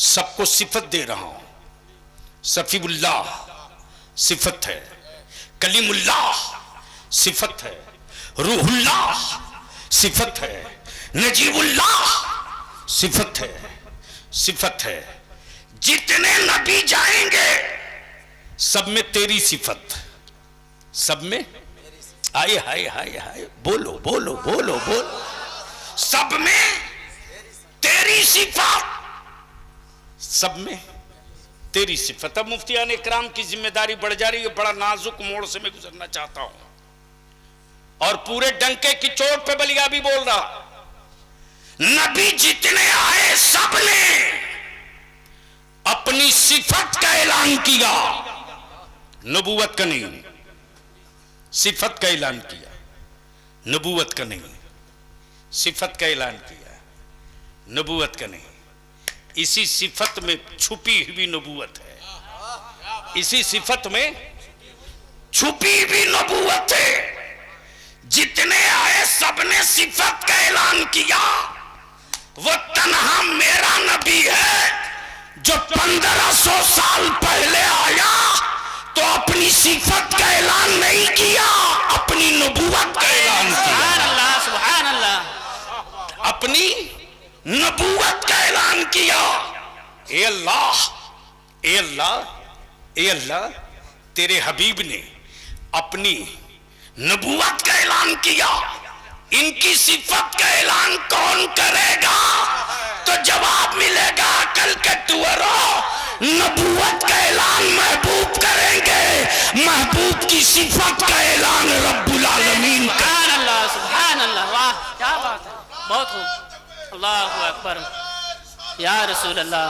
सबको सिफत दे रहा हूं। सफीउल्लाह सिफत है, कलीमुल्लाह सिफत है, रूहुल्लाह सिफत है, नजीबुल्लाह सिफत है, सिफत है। जितने नबी जाएंगे सब में तेरी सिफत, सब में हाय हाय हाय हाय, बोलो बोलो बोलो बोलो, सब में तेरी सिफत, सब में तेरी सिफत। अब मुफ्तियान इकराम की जिम्मेदारी बढ़ जा रही है, बड़ा नाजुक मोड़ से मैं गुजरना चाहता हूं और पूरे डंके की चोट पे बलिया भी बोल रहा। नबी जितने आए सब ने अपनी सिफत का ऐलान किया, नबूवत का नहीं। सिफत का ऐलान किया, नबूवत का नहीं। सिफत का ऐलान किया, नबूवत का नहीं। इसी सिफत में छुपी हुई नबूवत है, इसी सिफत में छुपी हुई नबूवत है। जितने आए सबने सिफत का ऐलान किया। वो तन्हा मेरा नबी है जो 1500 साल पहले आया तो अपनी सिफत का ऐलान नहीं किया, अपनी नबूवत का ऐलान किया। सुभान अल्लाह। अपनी नबूवत का ऐलान किया। ए अल्लाह, ए अल्लाह, ए अल्लाह, तेरे हबीब ने अपनी नबूवत का ऐलान किया। इनकी सिफत का ऐलान कौन करेगा? तो जवाब मिलेगा कल के टुअरों, नबूवत का ऐलान महबूब करेंगे, महबूब की सिफत का ऐलान रब्बुल आलमीन करेंगे। सुभान अल्लाह, सुभान अल्लाह। वाह क्या बात है, बहुत खूब। अल्लाहु अकबर, या रसूल अल्लाह,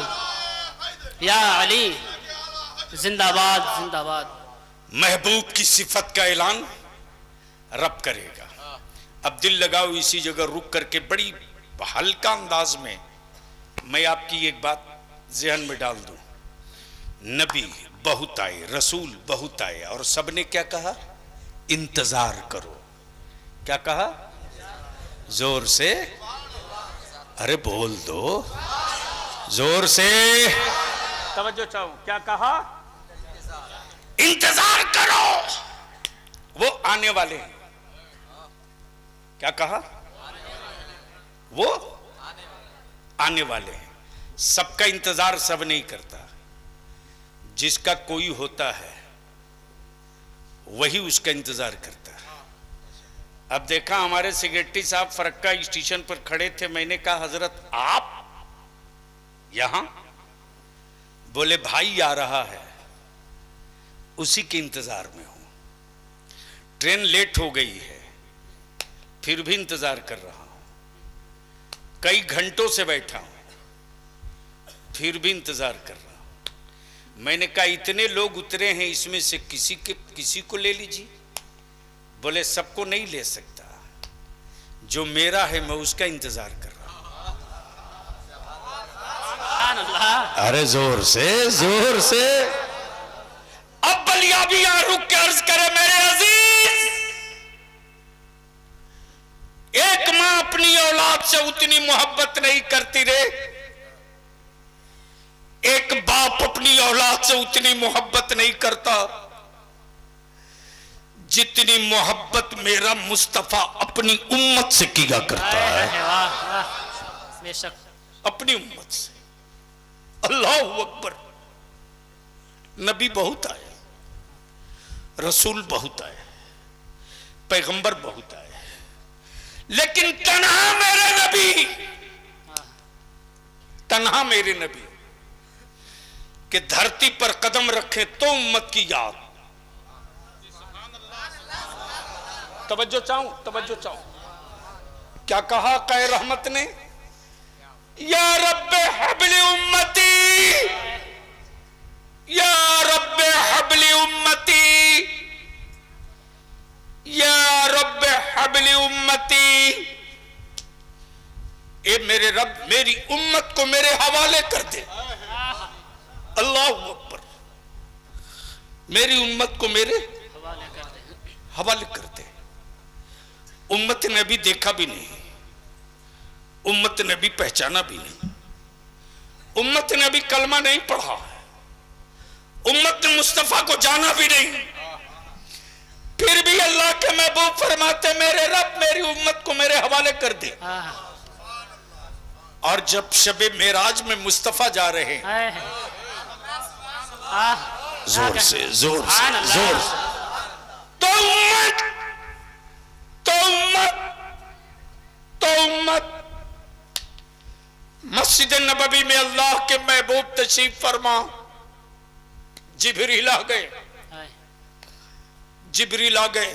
या अली, जिंदाबाद जिंदाबाद। महबूब की सिफत का ऐलान रब करेगा। अब दिल लगाओ इसी जगह रुक करके बड़ी हल्का अंदाज में मैं आपकी एक बात ज़हन में डाल दूं। नबी बहुत आए, रसूल बहुत आए और सबने क्या कहा? इंतजार करो। क्या कहा? जोर से, अरे बोल दो जोर से, तवज्जो चाहूं। क्या कहा? इंतजार करो, वो आने वाले हैं। क्या कहा? वो आने वाले हैं। सबका इंतजार सब नहीं करता, जिसका कोई होता है वही उसका इंतजार करता है। अब देखा हमारे सेक्रेटरी साहब फरक्का स्टेशन पर खड़े थे, मैंने कहा हजरत आप यहां? बोले भाई आ रहा है, उसी के इंतजार में हूं। ट्रेन लेट हो गई है फिर भी इंतजार कर रहा हूं, कई घंटों से बैठा हूं फिर भी इंतजार कर रहा हूं। मैंने कहा इतने लोग उतरे हैं, इसमें से किसी को ले लीजिए। बोले सबको नहीं ले सकता, जो मेरा है मैं उसका इंतजार कर रहा हूं। अरे जोर से जोर से। अब बलिया भी यहां रुक के अर्ज करे, मेरे अजीज, एक मां अपनी औलाद से उतनी मोहब्बत नहीं करती रे, एक बाप अपनी औलाद से उतनी मोहब्बत नहीं करता जितनी मोहब्बत मेरा मुस्तफा अपनी उम्मत से किया करता है, वाह वाह, बेशक अपनी उम्मत से। अल्लाह अकबर। नबी बहुत आए, रसूल बहुत आए, पैगंबर बहुत आए, लेकिन तन्हा मेरे नबी, तन्हा मेरे नबी कि धरती पर कदम रखे तो उम्मत की याद। तवज्जो चाहूं, तवज्जो चाहूं। क्या कहा कै रहमत ने? या रब्बे हबली उम्मती, या रब्बे हबली उम्मती, या रब्बे हबली उम्मती। ए मेरे रब मेरी उम्मत को मेरे हवाले कर दे। अल्लाह अकबर। मेरी उम्मत को मेरे हवाले कर दे। उम्मत ने भी देखा भी नहीं, उम्मत ने भी पहचाना भी नहीं, उम्मत ने भी कलमा नहीं पढ़ा, उम्मत ने मुस्तफा को जाना भी नहीं, फिर भी अल्लाह के महबूब फरमाते मेरे रब मेरी उम्मत को मेरे हवाले कर दे। और जब शबे मेराज में मुस्तफा जा रहे हैं, जोर से जोर से जोर से, तो उम्मत तो उम्मत तो उम्मत मस्जिद नबवी में अल्लाह के महबूब तशरीफ फरमा। जिब्रील आ गए, जिब्रील आ गए।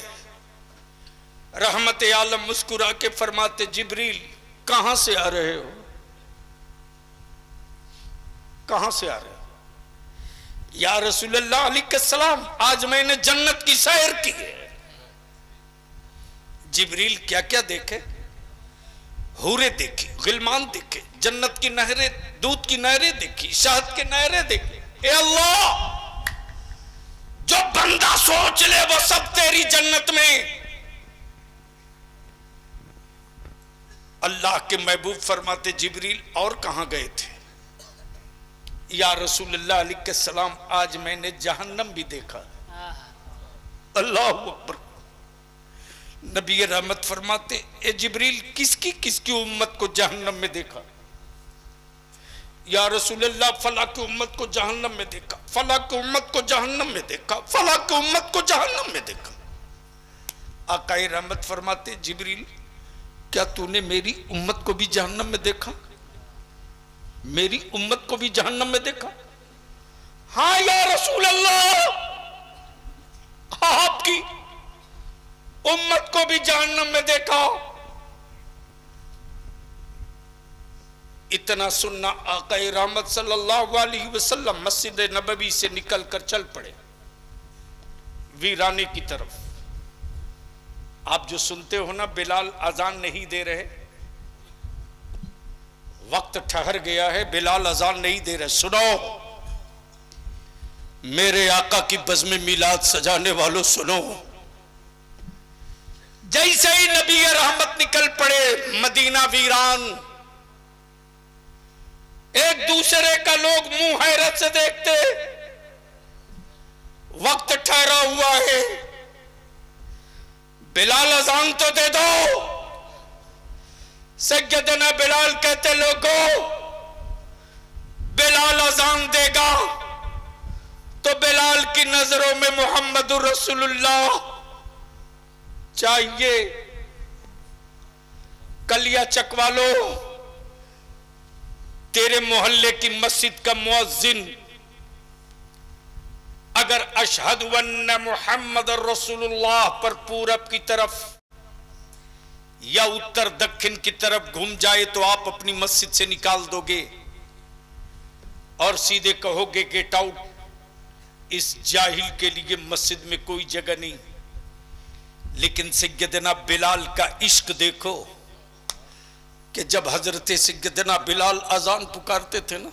रहमत आलम मुस्कुरा के फरमाते जिब्रील कहां से आ रहे हो, कहां से आ रहे हो? या रसूलुल्लाह अलैहिस्सलाम आज मैंने जन्नत की सैर की है। जिब्रील क्या क्या देखे? हूरे देखी, गिलमान देखे, जन्नत की नहरें, दूध की नहरें देखी, शहद की नहरें देखी। ए अल्लाह, जो बंदा सोच ले वो सब तेरी जन्नत में। अल्लाह के महबूब फरमाते जिब्रील और कहां गए थे? या रसूलुल्लाह अलैहिस्सलाम आज मैंने जहन्नम भी देखा। अल्लाह अकबर। नबी रहमत फरमाते ए जिब्रील किसकी किसकी उम्मत को जहन्नम में देखा? या रसूलुल्लाह फला की उम्मत को जहन्नम में देखा, फला की उम्मत को जहन्नम में देखा, फला की उम्मत को जहन्नम में देखा। आकाए रहमत फरमाते जिब्रील क्या तूने मेरी उम्मत को भी जहन्नम में देखा? मेरी उम्मत को भी जहन्नम में देखा? हाँ या रसूल अल्लाह, आपकी उम्मत को भी जहन्नम में देखा। इतना सुनना आक़ाए रहमत सल्लल्लाहु अलैहि वसल्लम मस्जिद नबवी से निकल कर चल पड़े वीराने की तरफ। आप जो सुनते हो ना बिलाल अजान नहीं दे रहे, वक्त ठहर गया है, बिलाल अजान नहीं दे रहे, सुनो मेरे आका की बज़्म मिलाद सजाने वालों सुनो। जैसे ही नबी रहमत निकल पड़े मदीना वीरान, एक दूसरे का लोग मुंह हैरत से देखते। वक्त ठहरा हुआ है, बिलाल अजान तो दे दो। सैयदना बिलाल कहते लोगों बिलाल अजान देगा तो बिलाल की नजरों में मोहम्मदुर रसूलुल्लाह चाहिए। कलिया चकवालो, तेरे मोहल्ले की मस्जिद का मुअज्जिन अगर अशहदु अन्न मुहम्मद रसूलुल्लाह पर पूरब की तरफ या उत्तर दक्षिण की तरफ घूम जाए तो आप अपनी मस्जिद से निकाल दोगे और सीधे कहोगे गेट आउट। इस जाहिल के लिए मस्जिद में कोई जगह नहीं। लेकिन सैयदना बिलाल का इश्क देखो कि जब हजरत सैयदना बिलाल अजान पुकारते थे ना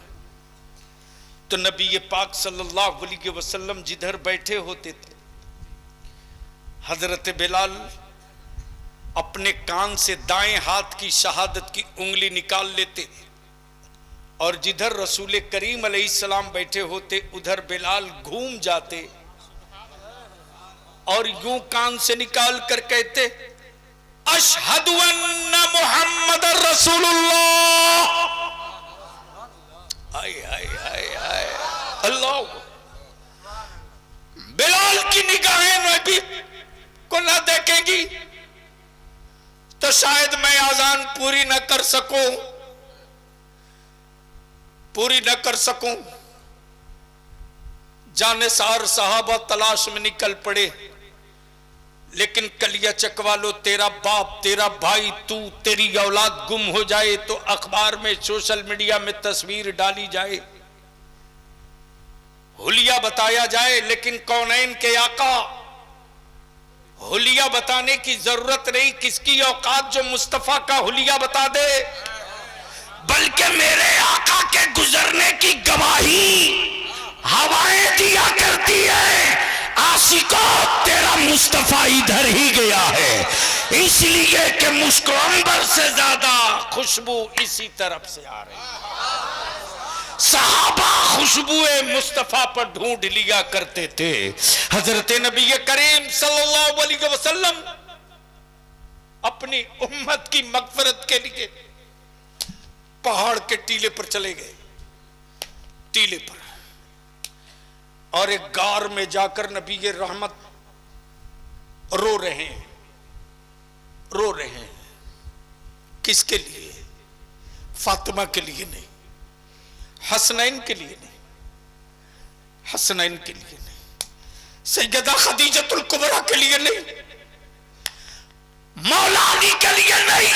तो नबी पाक सल्लल्लाहु अलैहि वसल्लम जिधर बैठे होते थे हजरत बिलाल अपने कान से दाएं हाथ की शहादत की उंगली निकाल लेते और जिधर रसूल करीम अलैहिस्सलाम बैठे होते उधर बिलाल घूम जाते और यूं कान से निकाल कर कहते, अशहदु अन्ना मुहम्मद रसूलुल्लाह। हाय हाय हाय हाय अल्लाह। बिलाल की निगाहें नबी को ना देखेगी तो शायद मैं आजान पूरी न कर सकूं, पूरी न कर सकूं। जानेसार साहबा तलाश में निकल पड़े, लेकिन कलिया चकवालो, तेरा बाप, तेरा भाई, तू, तेरी औलाद गुम हो जाए तो अखबार में, सोशल मीडिया में तस्वीर डाली जाए, हुलिया बताया जाए, लेकिन कौनैन के आका हुलिया बताने की जरूरत नहीं। किसकी औकात जो मुस्तफा का हुलिया बता दे, बल्कि मेरे आका के गुजरने की गवाही हवाएं दिया करती है। आशिको तेरा मुस्तफा इधर ही गया है, इसलिए कि मुस्को अंबर से ज्यादा खुशबू इसी तरफ से आ रही है। सहाबा खुशबुए मुस्तफा पर ढूंढ लिया करते थे। हजरत नबी करीम सल्लल्लाहु अलैहि वसल्लम अपनी उम्मत की मगफरत के लिए पहाड़ के टीले पर चले गए, टीले पर, और एक गार में जाकर नबी रहमत रो रहे हैं, रो रहे हैं। किसके लिए? फातिमा के लिए नहीं, हसनैन के लिए नहीं, हसनैन के लिए नहीं, सैयदा खदीजतुल कुबरा के लिए नहीं, मौला अली के लिए नहीं,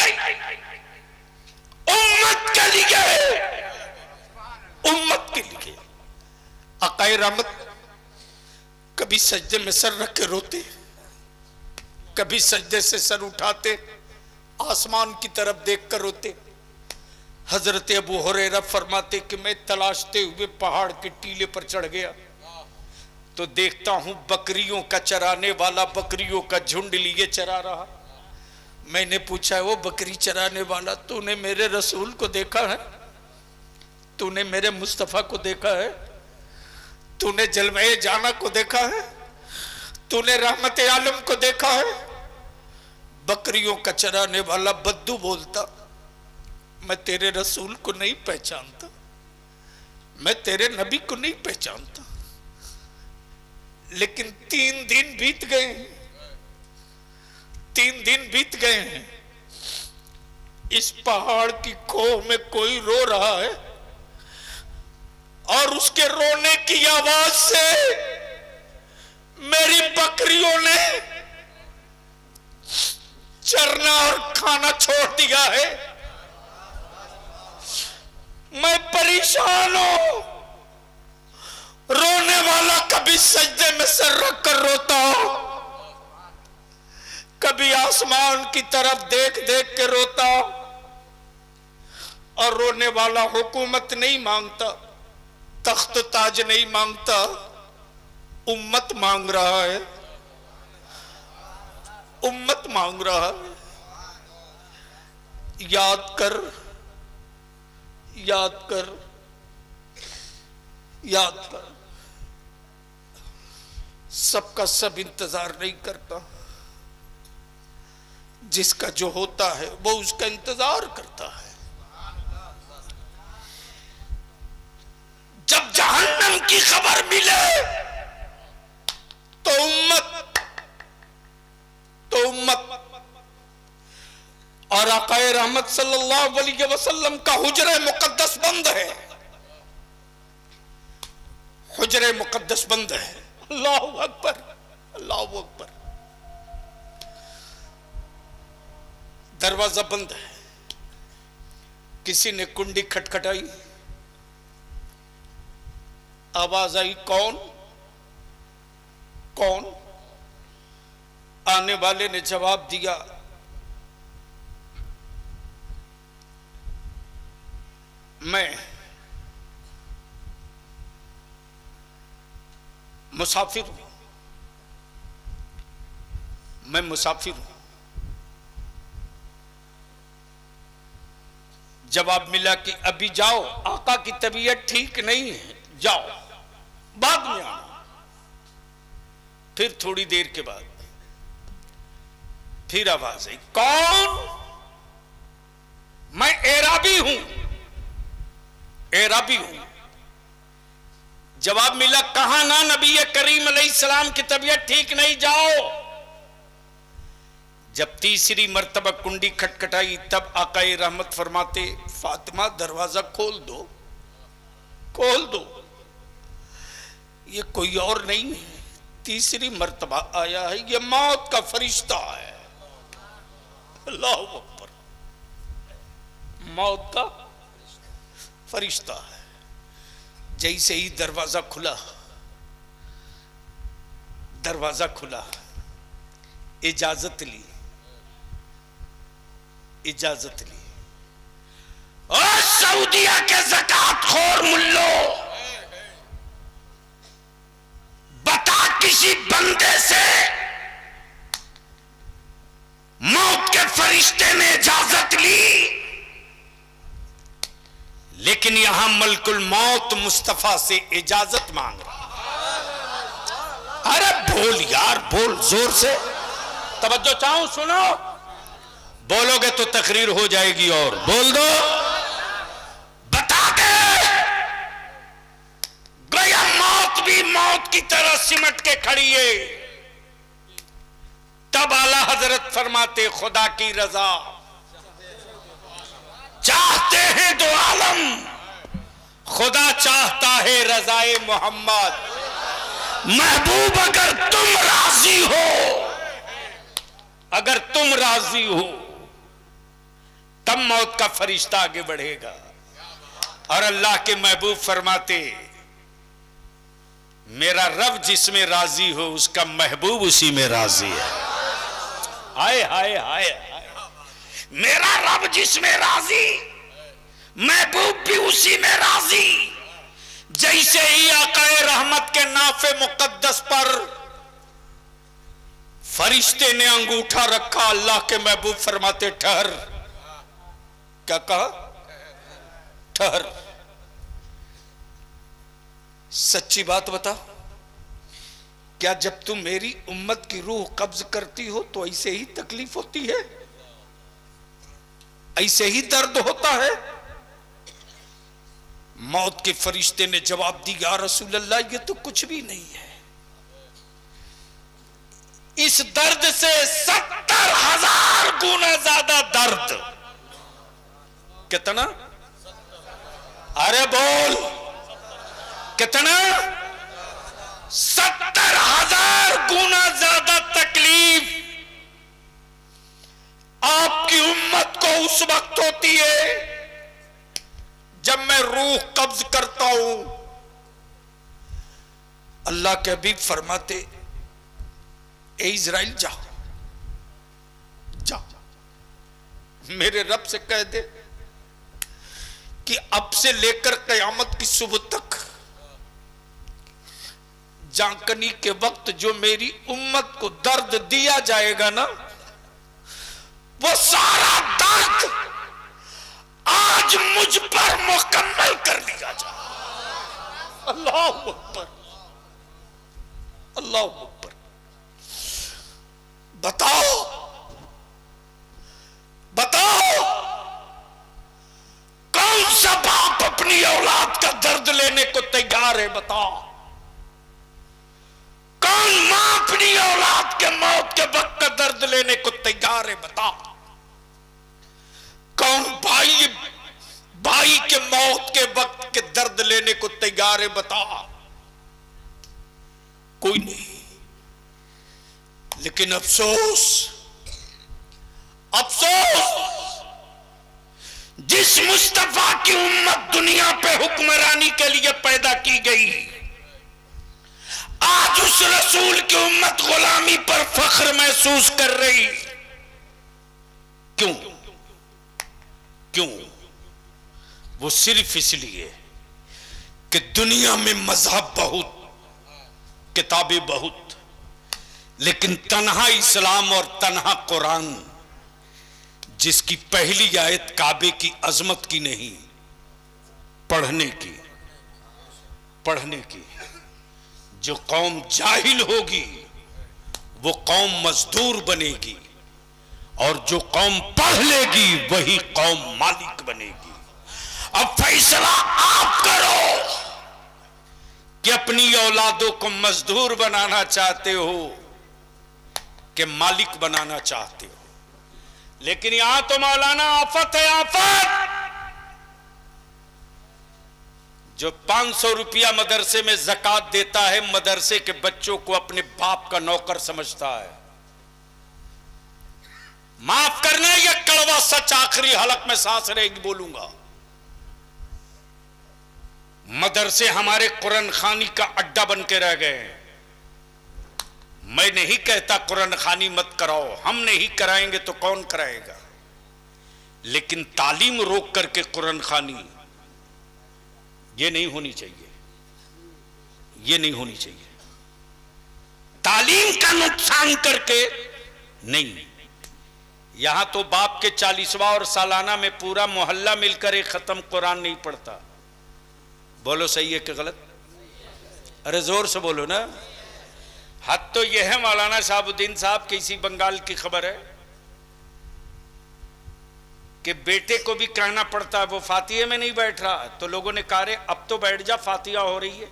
उम्मत के लिए, उम्मत के लिए। आकाए रहमत कभी सजदे में सर रख के रोते, कभी सजदे से सर उठाते, आसमान की तरफ देखकर रोते। हजरत अबू हुरैरा फरमाते कि मैं तलाशते हुए पहाड़ के टीले पर चढ़ गया तो देखता हूं बकरियों का चराने वाला बकरियों का झुंड लिए चरा रहा। मैंने पूछा, वो बकरी चराने वाला, तूने मेरे रसूल को देखा है? तूने मेरे मुस्तफा को देखा है? तूने जलवे जाना को देखा है? तूने रहमत आलम को देखा है? बकरियों का चराने वाला बद्दू बोलता, मैं तेरे रसूल को नहीं पहचानता, मैं तेरे नबी को नहीं पहचानता। लेकिन 3 दिन बीत गए हैं, 3 दिन बीत गए हैं, इस पहाड़ की खोह में कोई रो रहा है और उसके रोने की आवाज से मेरी बकरियों ने चरना और खाना छोड़ दिया है। मैं परेशान हूं। रोने वाला कभी सजदे में सर रख कर रोता हो, कभी आसमान की तरफ देख देख के रोता हो। और रोने वाला हुकूमत नहीं मांगता, तख्त ताज नहीं मांगता, उम्मत मांग रहा है, उम्मत मांग रहा है। याद कर, याद कर, याद कर। सबका सब इंतजार नहीं करता, जिसका जो होता है वो उसका इंतजार करता है। जब जहन्नम की खबर मिले तो उम्मत और आकाए रहमत सल्लल्लाहु अलैहि वसल्लम का हुजरे मुकद्दस बंद है, हुजरे मुकद्दस बंद है। अल्लाहु अकबर, अल्लाहु अकबर। दरवाजा बंद है। किसी ने कुंडी खटखटाई, आवाज आई, कौन कौन? आने वाले ने जवाब दिया, मैं मुसाफिर हूं, मैं मुसाफिर हूं। जवाब मिला कि अभी जाओ, आका की तबीयत ठीक नहीं है, जाओ, बाद में आना। फिर थोड़ी देर के बाद फिर आवाज आई, कौन? मैं एराबी हूं, एराबी हूं। जवाब मिला, कहा ना नबी करीम अलैहिस्सलाम की तबीयत ठीक नहीं, जाओ। जब तीसरी मर्तबा कुंडी खटखटाई तब आकाए रहमत फरमाते, फातिमा दरवाजा खोल दो, खोल दो। ये कोई और नहीं है, तीसरी मर्तबा आया है, ये मौत का फरिश्ता है। अल्लाह अकबर, मौत का फरिश्ता है। जैसे ही दरवाजा खुला, दरवाजा खुला, इजाजत ली, इजाजत ली। और सऊदिया के ज़कात खोर मुल्लो, बता किसी बंदे से मौत के फरिश्ते ने इजाजत ली? लेकिन यहां मलकुल मौत मुस्तफा से इजाजत मांग रहा। अरे बोल यार, बोल जोर से, तवज्जो चाहूं, सुनो। बोलोगे तो तकरीर हो जाएगी, और बोल दो। बता दे, गया मौत भी मौत की तरह सिमट के खड़ी है। तब आला हजरत फरमाते, खुदा की रजा चाहते हैं दो आलम, खुदा चाहता है रजाए मोहम्मद। महबूब अगर तुम राजी हो, अगर तुम राजी हो, तब मौत का फरिश्ता आगे बढ़ेगा। और अल्लाह के महबूब फरमाते, मेरा रब जिसमें राजी हो उसका महबूब उसी में राजी है। हाय हाय हाय, मेरा रब जिसमें राजी, महबूब भी उसी में राजी। जैसे ही आकाए रहमत के नाफे मुकद्दस पर फरिश्ते ने अंगूठा रखा, अल्लाह के महबूब फरमाते, ठहर। क्या कहा? ठहर। सच्ची बात बता, क्या जब तुम मेरी उम्मत की रूह कब्ज करती हो तो ऐसे ही तकलीफ होती है, ऐसे ही दर्द होता है? मौत के फरिश्ते ने जवाब दिया, रसूल अल्लाह, ये तो कुछ भी नहीं है। इस दर्द से 70,000 गुना ज्यादा दर्द। कितना? अरे बोल, कितना? 70,000 गुना ज्यादा तकलीफ आपकी उम्मत को उस वक्त होती है जब मैं रूह कब्ज करता हूं। अल्लाह के हबीब फरमाते, ए इज़राइल जा, जा, मेरे रब से कह दे कि अब से लेकर कयामत की सुबह तक जांकनी के वक्त जो मेरी उम्मत को दर्द दिया जाएगा ना, वो सारा दर्द आज मुझ पर मुकम्मल कर दिया जाए। अल्लाह अकबर, अल्लाह अकबर। बताओ, बताओ, कौन सा बाप अपनी औलाद का दर्द लेने को तैयार है? बताओ, कौन मां अपनी औलाद के मौत के वक्त का दर्द लेने को तैयार है? बताओ, कौन भाई भाई के मौत के वक्त के दर्द लेने को तैयार है? बता। कोई नहीं। लेकिन अफसोस, अफसोस, जिस मुस्तफा की उम्मत दुनिया पे हुक्मरानी के लिए पैदा की गई, आज उस रसूल की उम्मत गुलामी पर फख्र महसूस कर रही। क्यों? क्यों? वो सिर्फ इसलिए कि दुनिया में मजहब बहुत, किताबें बहुत, लेकिन तन्हा इस्लाम और तन्हा कुरान, जिसकी पहली आयत काबे की अजमत की नहीं, पढ़ने की, पढ़ने की। जो कौम जाहिल होगी वो कौम मजदूर बनेगी, और जो कौम पढ़ लेगी वही कौम मालिक बनेगी। अब फैसला आप करो कि अपनी औलादों को मजदूर बनाना चाहते हो कि मालिक बनाना चाहते हो। लेकिन यहां तो मौलाना आफत है, आफत। जो 500 रुपया मदरसे में ज़कात देता है, मदरसे के बच्चों को अपने बाप का नौकर समझता है। माफ करना, यह कड़वा सच आखिरी हलक में सांस रहेगी बोलूंगा। मदरसे हमारे कुरान खानी का अड्डा बन के रह गए हैं। मैं नहीं कहता कुरान खानी मत कराओ, हम नहीं कराएंगे तो कौन कराएगा, लेकिन तालीम रोक करके कुरान खानी ये नहीं होनी चाहिए, ये नहीं होनी चाहिए। तालीम का नुकसान करके नहीं। यहां तो बाप के 40वां और सालाना में पूरा मोहल्ला मिलकर एक खत्म कुरान नहीं पढ़ता। बोलो सही है कि गलत? अरे जोर से बोलो ना। हद तो यह है मौलाना शाहबुद्दीन साहब की इसी बंगाल की खबर है कि बेटे को भी कहना पड़ता है, वो फातिहे में नहीं बैठ रहा तो लोगों ने कहा रे अब तो बैठ जा, फातिहा हो रही है।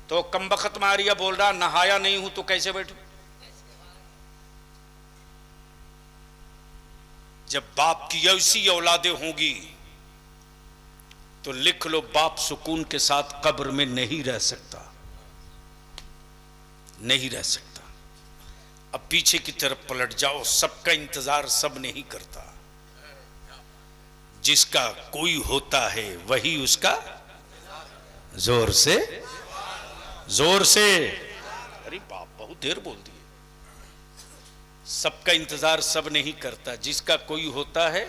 तो कमबख्त मारिया बोल रहा नहाया नहीं हूं तो कैसे बैठूं। जब बाप की ऐसी औलादें होंगी तो लिख लो, बाप सुकून के साथ कब्र में नहीं रह सकता, नहीं रह सकता। अब पीछे की तरफ पलट जाओ, सबका इंतजार सब नहीं करता। जिसका कोई होता है वही उसका जोर से, जोर से। अरे बाप बहुत देर बोल दिए। सबका इंतजार सब नहीं करता, जिसका कोई होता है।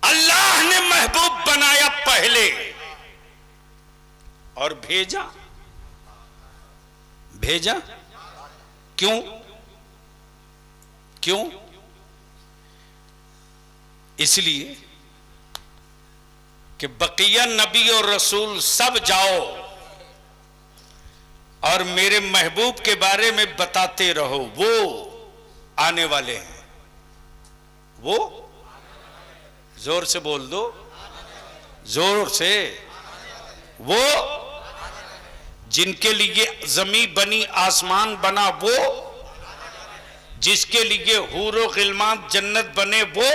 अल्लाह ने महबूब बनाया पहले और भेजा, भेजा क्यों? क्यों? इसलिए कि बकिया नबी और रसूल सब जाओ और मेरे महबूब के बारे में बताते रहो। वो आने वाले हैं, वो जोर से बोल दो, जोर से। वो जिनके लिए जमीन बनी आसमान बना, वो जिसके लिए हूरो गिलमान जन्नत बने, वो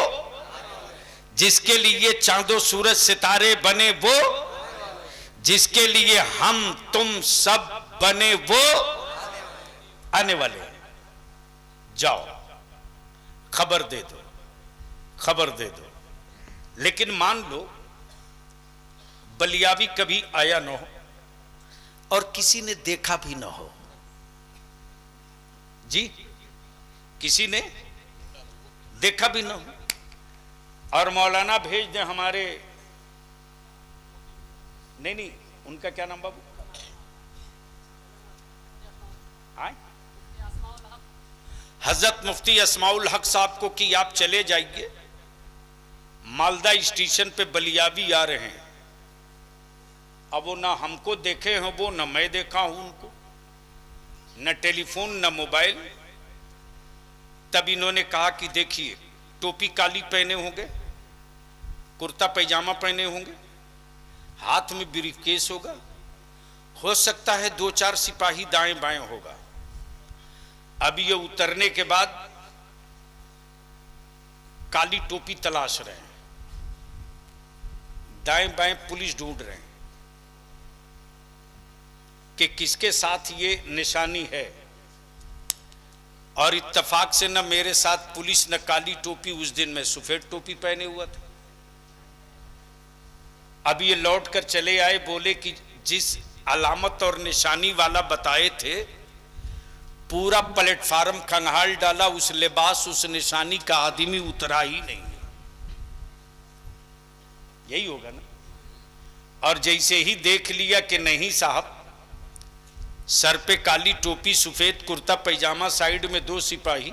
जिसके लिए चांदो सूरज सितारे बने, वो जिसके लिए हम तुम सब बने, वो आने वाले हैं। जाओ खबर दे दो, खबर दे दो। लेकिन मान लो बलियावी कभी आया ना हो और किसी ने देखा भी ना हो, जी किसी ने देखा भी ना हो, और मौलाना भेज दें हमारे, नहीं नहीं उनका क्या नाम बाबू, हजरत मुफ्ती अस्माउल हक साहब को कि आप चले जाइए, मालदा स्टेशन पे बलियावी आ रहे हैं। अब वो ना हमको देखे हैं वो, ना मैं देखा हूं उनको, न टेलीफोन न मोबाइल। तब इन्होंने कहा कि देखिए टोपी काली पहने होंगे, कुर्ता पैजामा पहने होंगे, हाथ में ब्रीफकेस होगा, हो सकता है 2-4 सिपाही दाएं बाएं होगा। अब ये उतरने के बाद काली टोपी तलाश रहे हैं, दाएं बाएं पुलिस ढूंढ रहे हैं कि किसके साथ ये निशानी है। और इत्तेफाक से न मेरे साथ पुलिस न काली टोपी, उस दिन मैं सफेद टोपी पहने हुआ था। अब ये लौट कर चले आए, बोले कि जिस अलामत और निशानी वाला बताए थे पूरा प्लेटफार्म खंगाल डाला, उस लिबास उस निशानी का आदमी उतरा ही नहीं। यही होगा ना। और जैसे ही देख लिया कि नहीं साहब, सर पे काली टोपी, सफेद कुर्ता पैजामा, साइड में 2 सिपाही,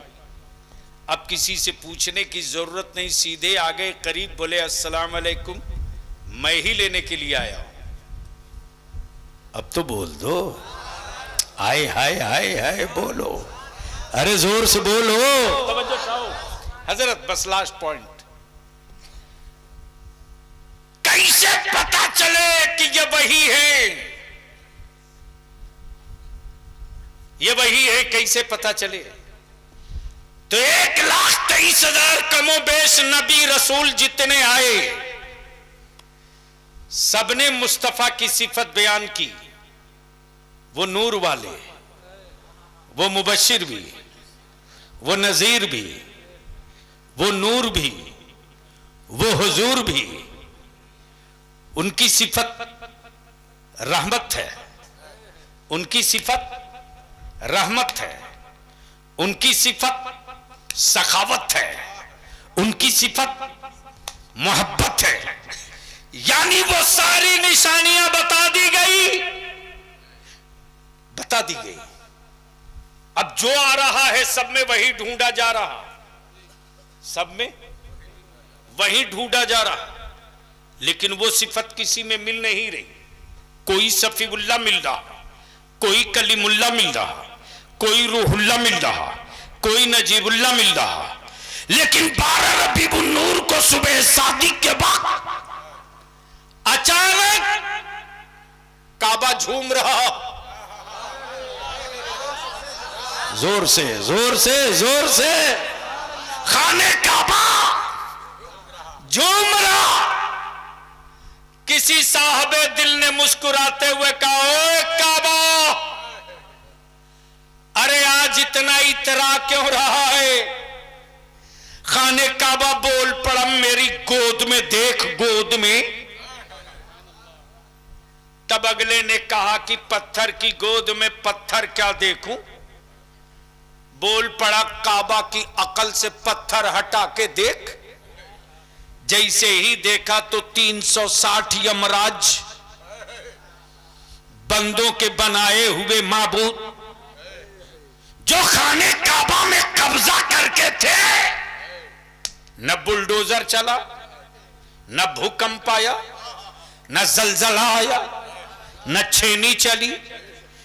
अब किसी से पूछने की जरूरत नहीं, सीधे आ गए करीब, बोले अस्सलाम वालेकुम, मैं ही लेने के लिए आया हूं। अब तो बोल दो, हाय हाय हाय हाय बोलो, अरे जोर से बोलो। तवज्जो चाहो हजरत, बस लास्ट पॉइंट। कैसे पता चले कि ये वही है, ये वही है, कैसे पता चले? तो 1,23,000 कमोबेश नबी रसूल जितने आए, सबने मुस्तफा की सिफत बयान की। वो नूर वाले, वो मुबशिर भी, वो नजीर भी, वो नूर भी, वो हुजूर भी। उनकी सिफत रहमत है, उनकी सिफत रहमत है, उनकी सिफत सखावत है, उनकी सिफत मोहब्बत है। यानी वो सारी निशानियां बता दी गई, बता दी गई। अब जो आ रहा है सब में वही ढूंढा जा रहा, सब में वही ढूंढा जा रहा, लेकिन वो सिफत किसी में मिल नहीं रही। कोई सफीउल्लाह मिल रहा, कोई कलीमुल्लाह मिल रहा, कोई रूहुल्लाह मिल रहा, कोई नजीबुल्लाह मिल रहा, लेकिन 12 रबीउन नूर को सुबह शादी के बाद अचानक काबा झूम रहा। जोर से जोर से जोर से, खाने काबा झूम रहा। किसी साहबे दिल ने मुस्कुराते हुए कहा, ओए काबा, अरे आज इतना इतरा क्यों रहा है? खाने काबा बोल पड़ा, मेरी गोद में देख, गोद में। तब अगले ने कहा कि पत्थर की गोद में पत्थर क्या देखूं? बोल पड़ा, काबा की अकल से पत्थर हटा के देख। जैसे ही देखा तो 360 यमराज, बंदों के बनाए हुए माबूद, जो खाने काबा में कब्जा करके थे, न बुलडोजर चला, न भूकंप आया, न जलजला आया, न छेनी चली,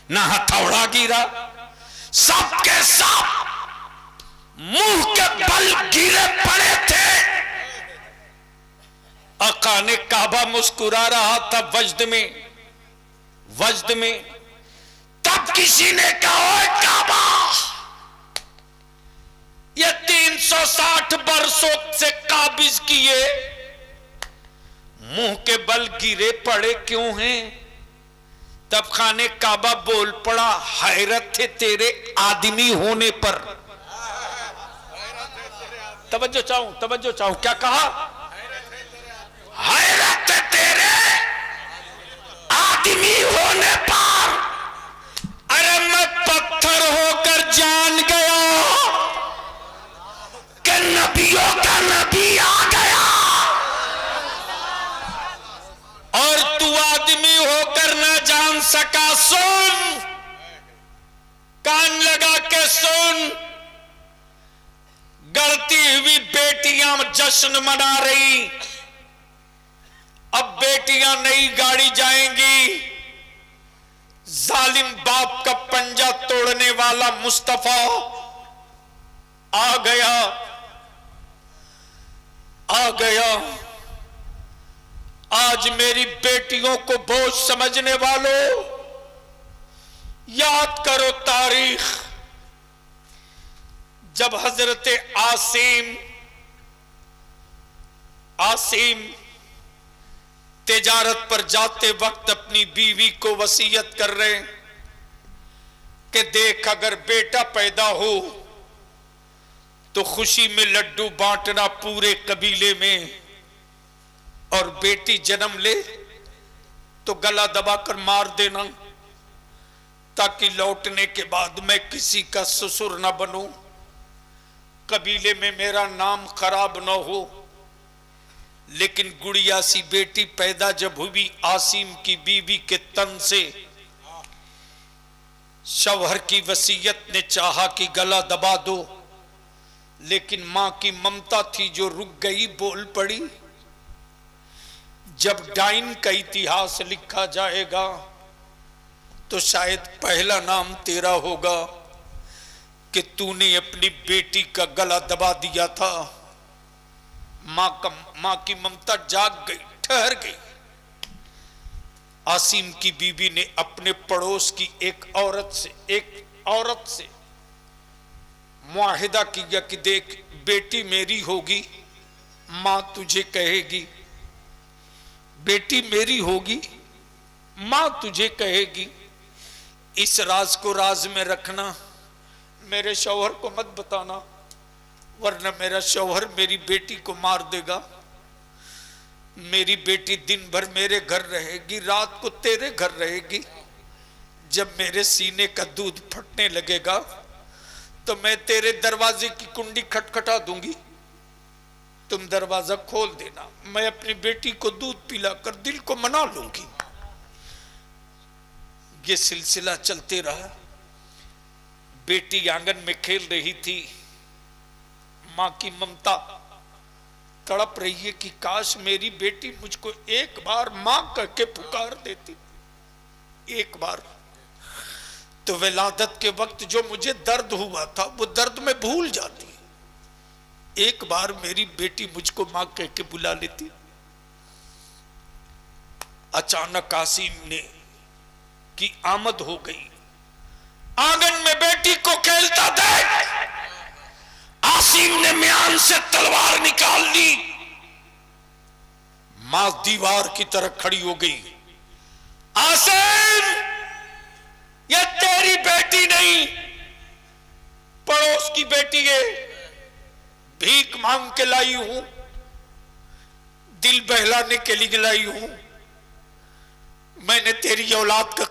न हथौड़ा गिरा, सबके सब मुंह के बल गिरे पड़े थे। अकाने काबा मुस्कुरा रहा था वजद में, वजद में। तब किसी ने कहा, ओए काबा, ये 360 बरसों से काबिज किए मुंह के बल गिरे पड़े क्यों हैं? तब खाने काबा बोल पड़ा, हैरत थे तेरे आदमी होने पर। तवज्जो चाहूं, तवज्जो चाहूं, क्या कहा? हैरत तेरे आदमी होने पर। अरे मैं पत्थर होकर जान गया कि नबियों का नबी आ गया, और तू आदमी होकर ना जान सका। सुन, कान लगा के सुन। गढ़ती हुई बेटियां जश्न मना रही। अब बेटियां नई गाड़ी जाएंगी। जालिम बाप का पंजा तोड़ने वाला मुस्तफा आ गया, आ गया। आज मेरी बेटियों को बोझ समझने वालों, याद करो तारीख। जब हजरत आसिम तिजारत पर जाते वक्त अपनी बीवी को वसीयत कर रहे कि देख, अगर बेटा पैदा हो तो खुशी में लड्डू बांटना पूरे कबीले में, और बेटी जन्म ले तो गला दबाकर मार देना, ताकि लौटने के बाद मैं किसी का ससुर न बनूं, कबीले में मेरा नाम खराब न हो। लेकिन गुड़िया सी बेटी पैदा जब हुई आसिम की बीवी के तन से, शौहर की वसीयत ने चाहा कि गला दबा दो, लेकिन मां की ममता थी जो रुक गई, बोल पड़ी। जब डाइन का इतिहास लिखा जाएगा तो शायद पहला नाम तेरा होगा कि तूने अपनी बेटी का गला दबा दिया था। मां की ममता जाग गई, ठहर गई। आसिम की बीवी ने अपने पड़ोस की एक औरत से मुआहिदा किया कि देख, बेटी मेरी होगी, मां तुझे कहेगी, बेटी मेरी होगी, मां तुझे कहेगी, इस राज को राज में रखना, मेरे शौहर को मत बताना, वरना मेरा शौहर मेरी बेटी को मार देगा। मेरी बेटी दिन भर मेरे घर रहेगी, रात को तेरे घर रहेगी। जब मेरे सीने का दूध फटने लगेगा तो मैं तेरे दरवाजे की कुंडी खटखटा दूंगी, तुम दरवाजा खोल देना, मैं अपनी बेटी को दूध पिलाकर दिल को मना लूंगी। ये सिलसिला चलते रहा। बेटी आंगन में खेल रही थी। मां की ममता तड़प रही है कि काश मेरी बेटी मुझको एक बार मां कह के पुकार देती, एक बार तो विलादत के वक्त जो मुझे दर्द हुआ था वो दर्द में भूल जाती, एक बार मेरी बेटी मुझको मां कह के बुला लेती। अचानक आसिम ने की आमद हो गई। आंगन में बेटी को खेलता देख आसिम ने म्यान से तलवार निकाल ली। मां दीवार की तरह खड़ी हो गई। आसिम, ये तेरी बेटी नहीं, पड़ोस की बेटी है, भीख मांग के लाई हूं, दिल बहलाने के लिए लाई हूं। मैंने तेरी औलाद का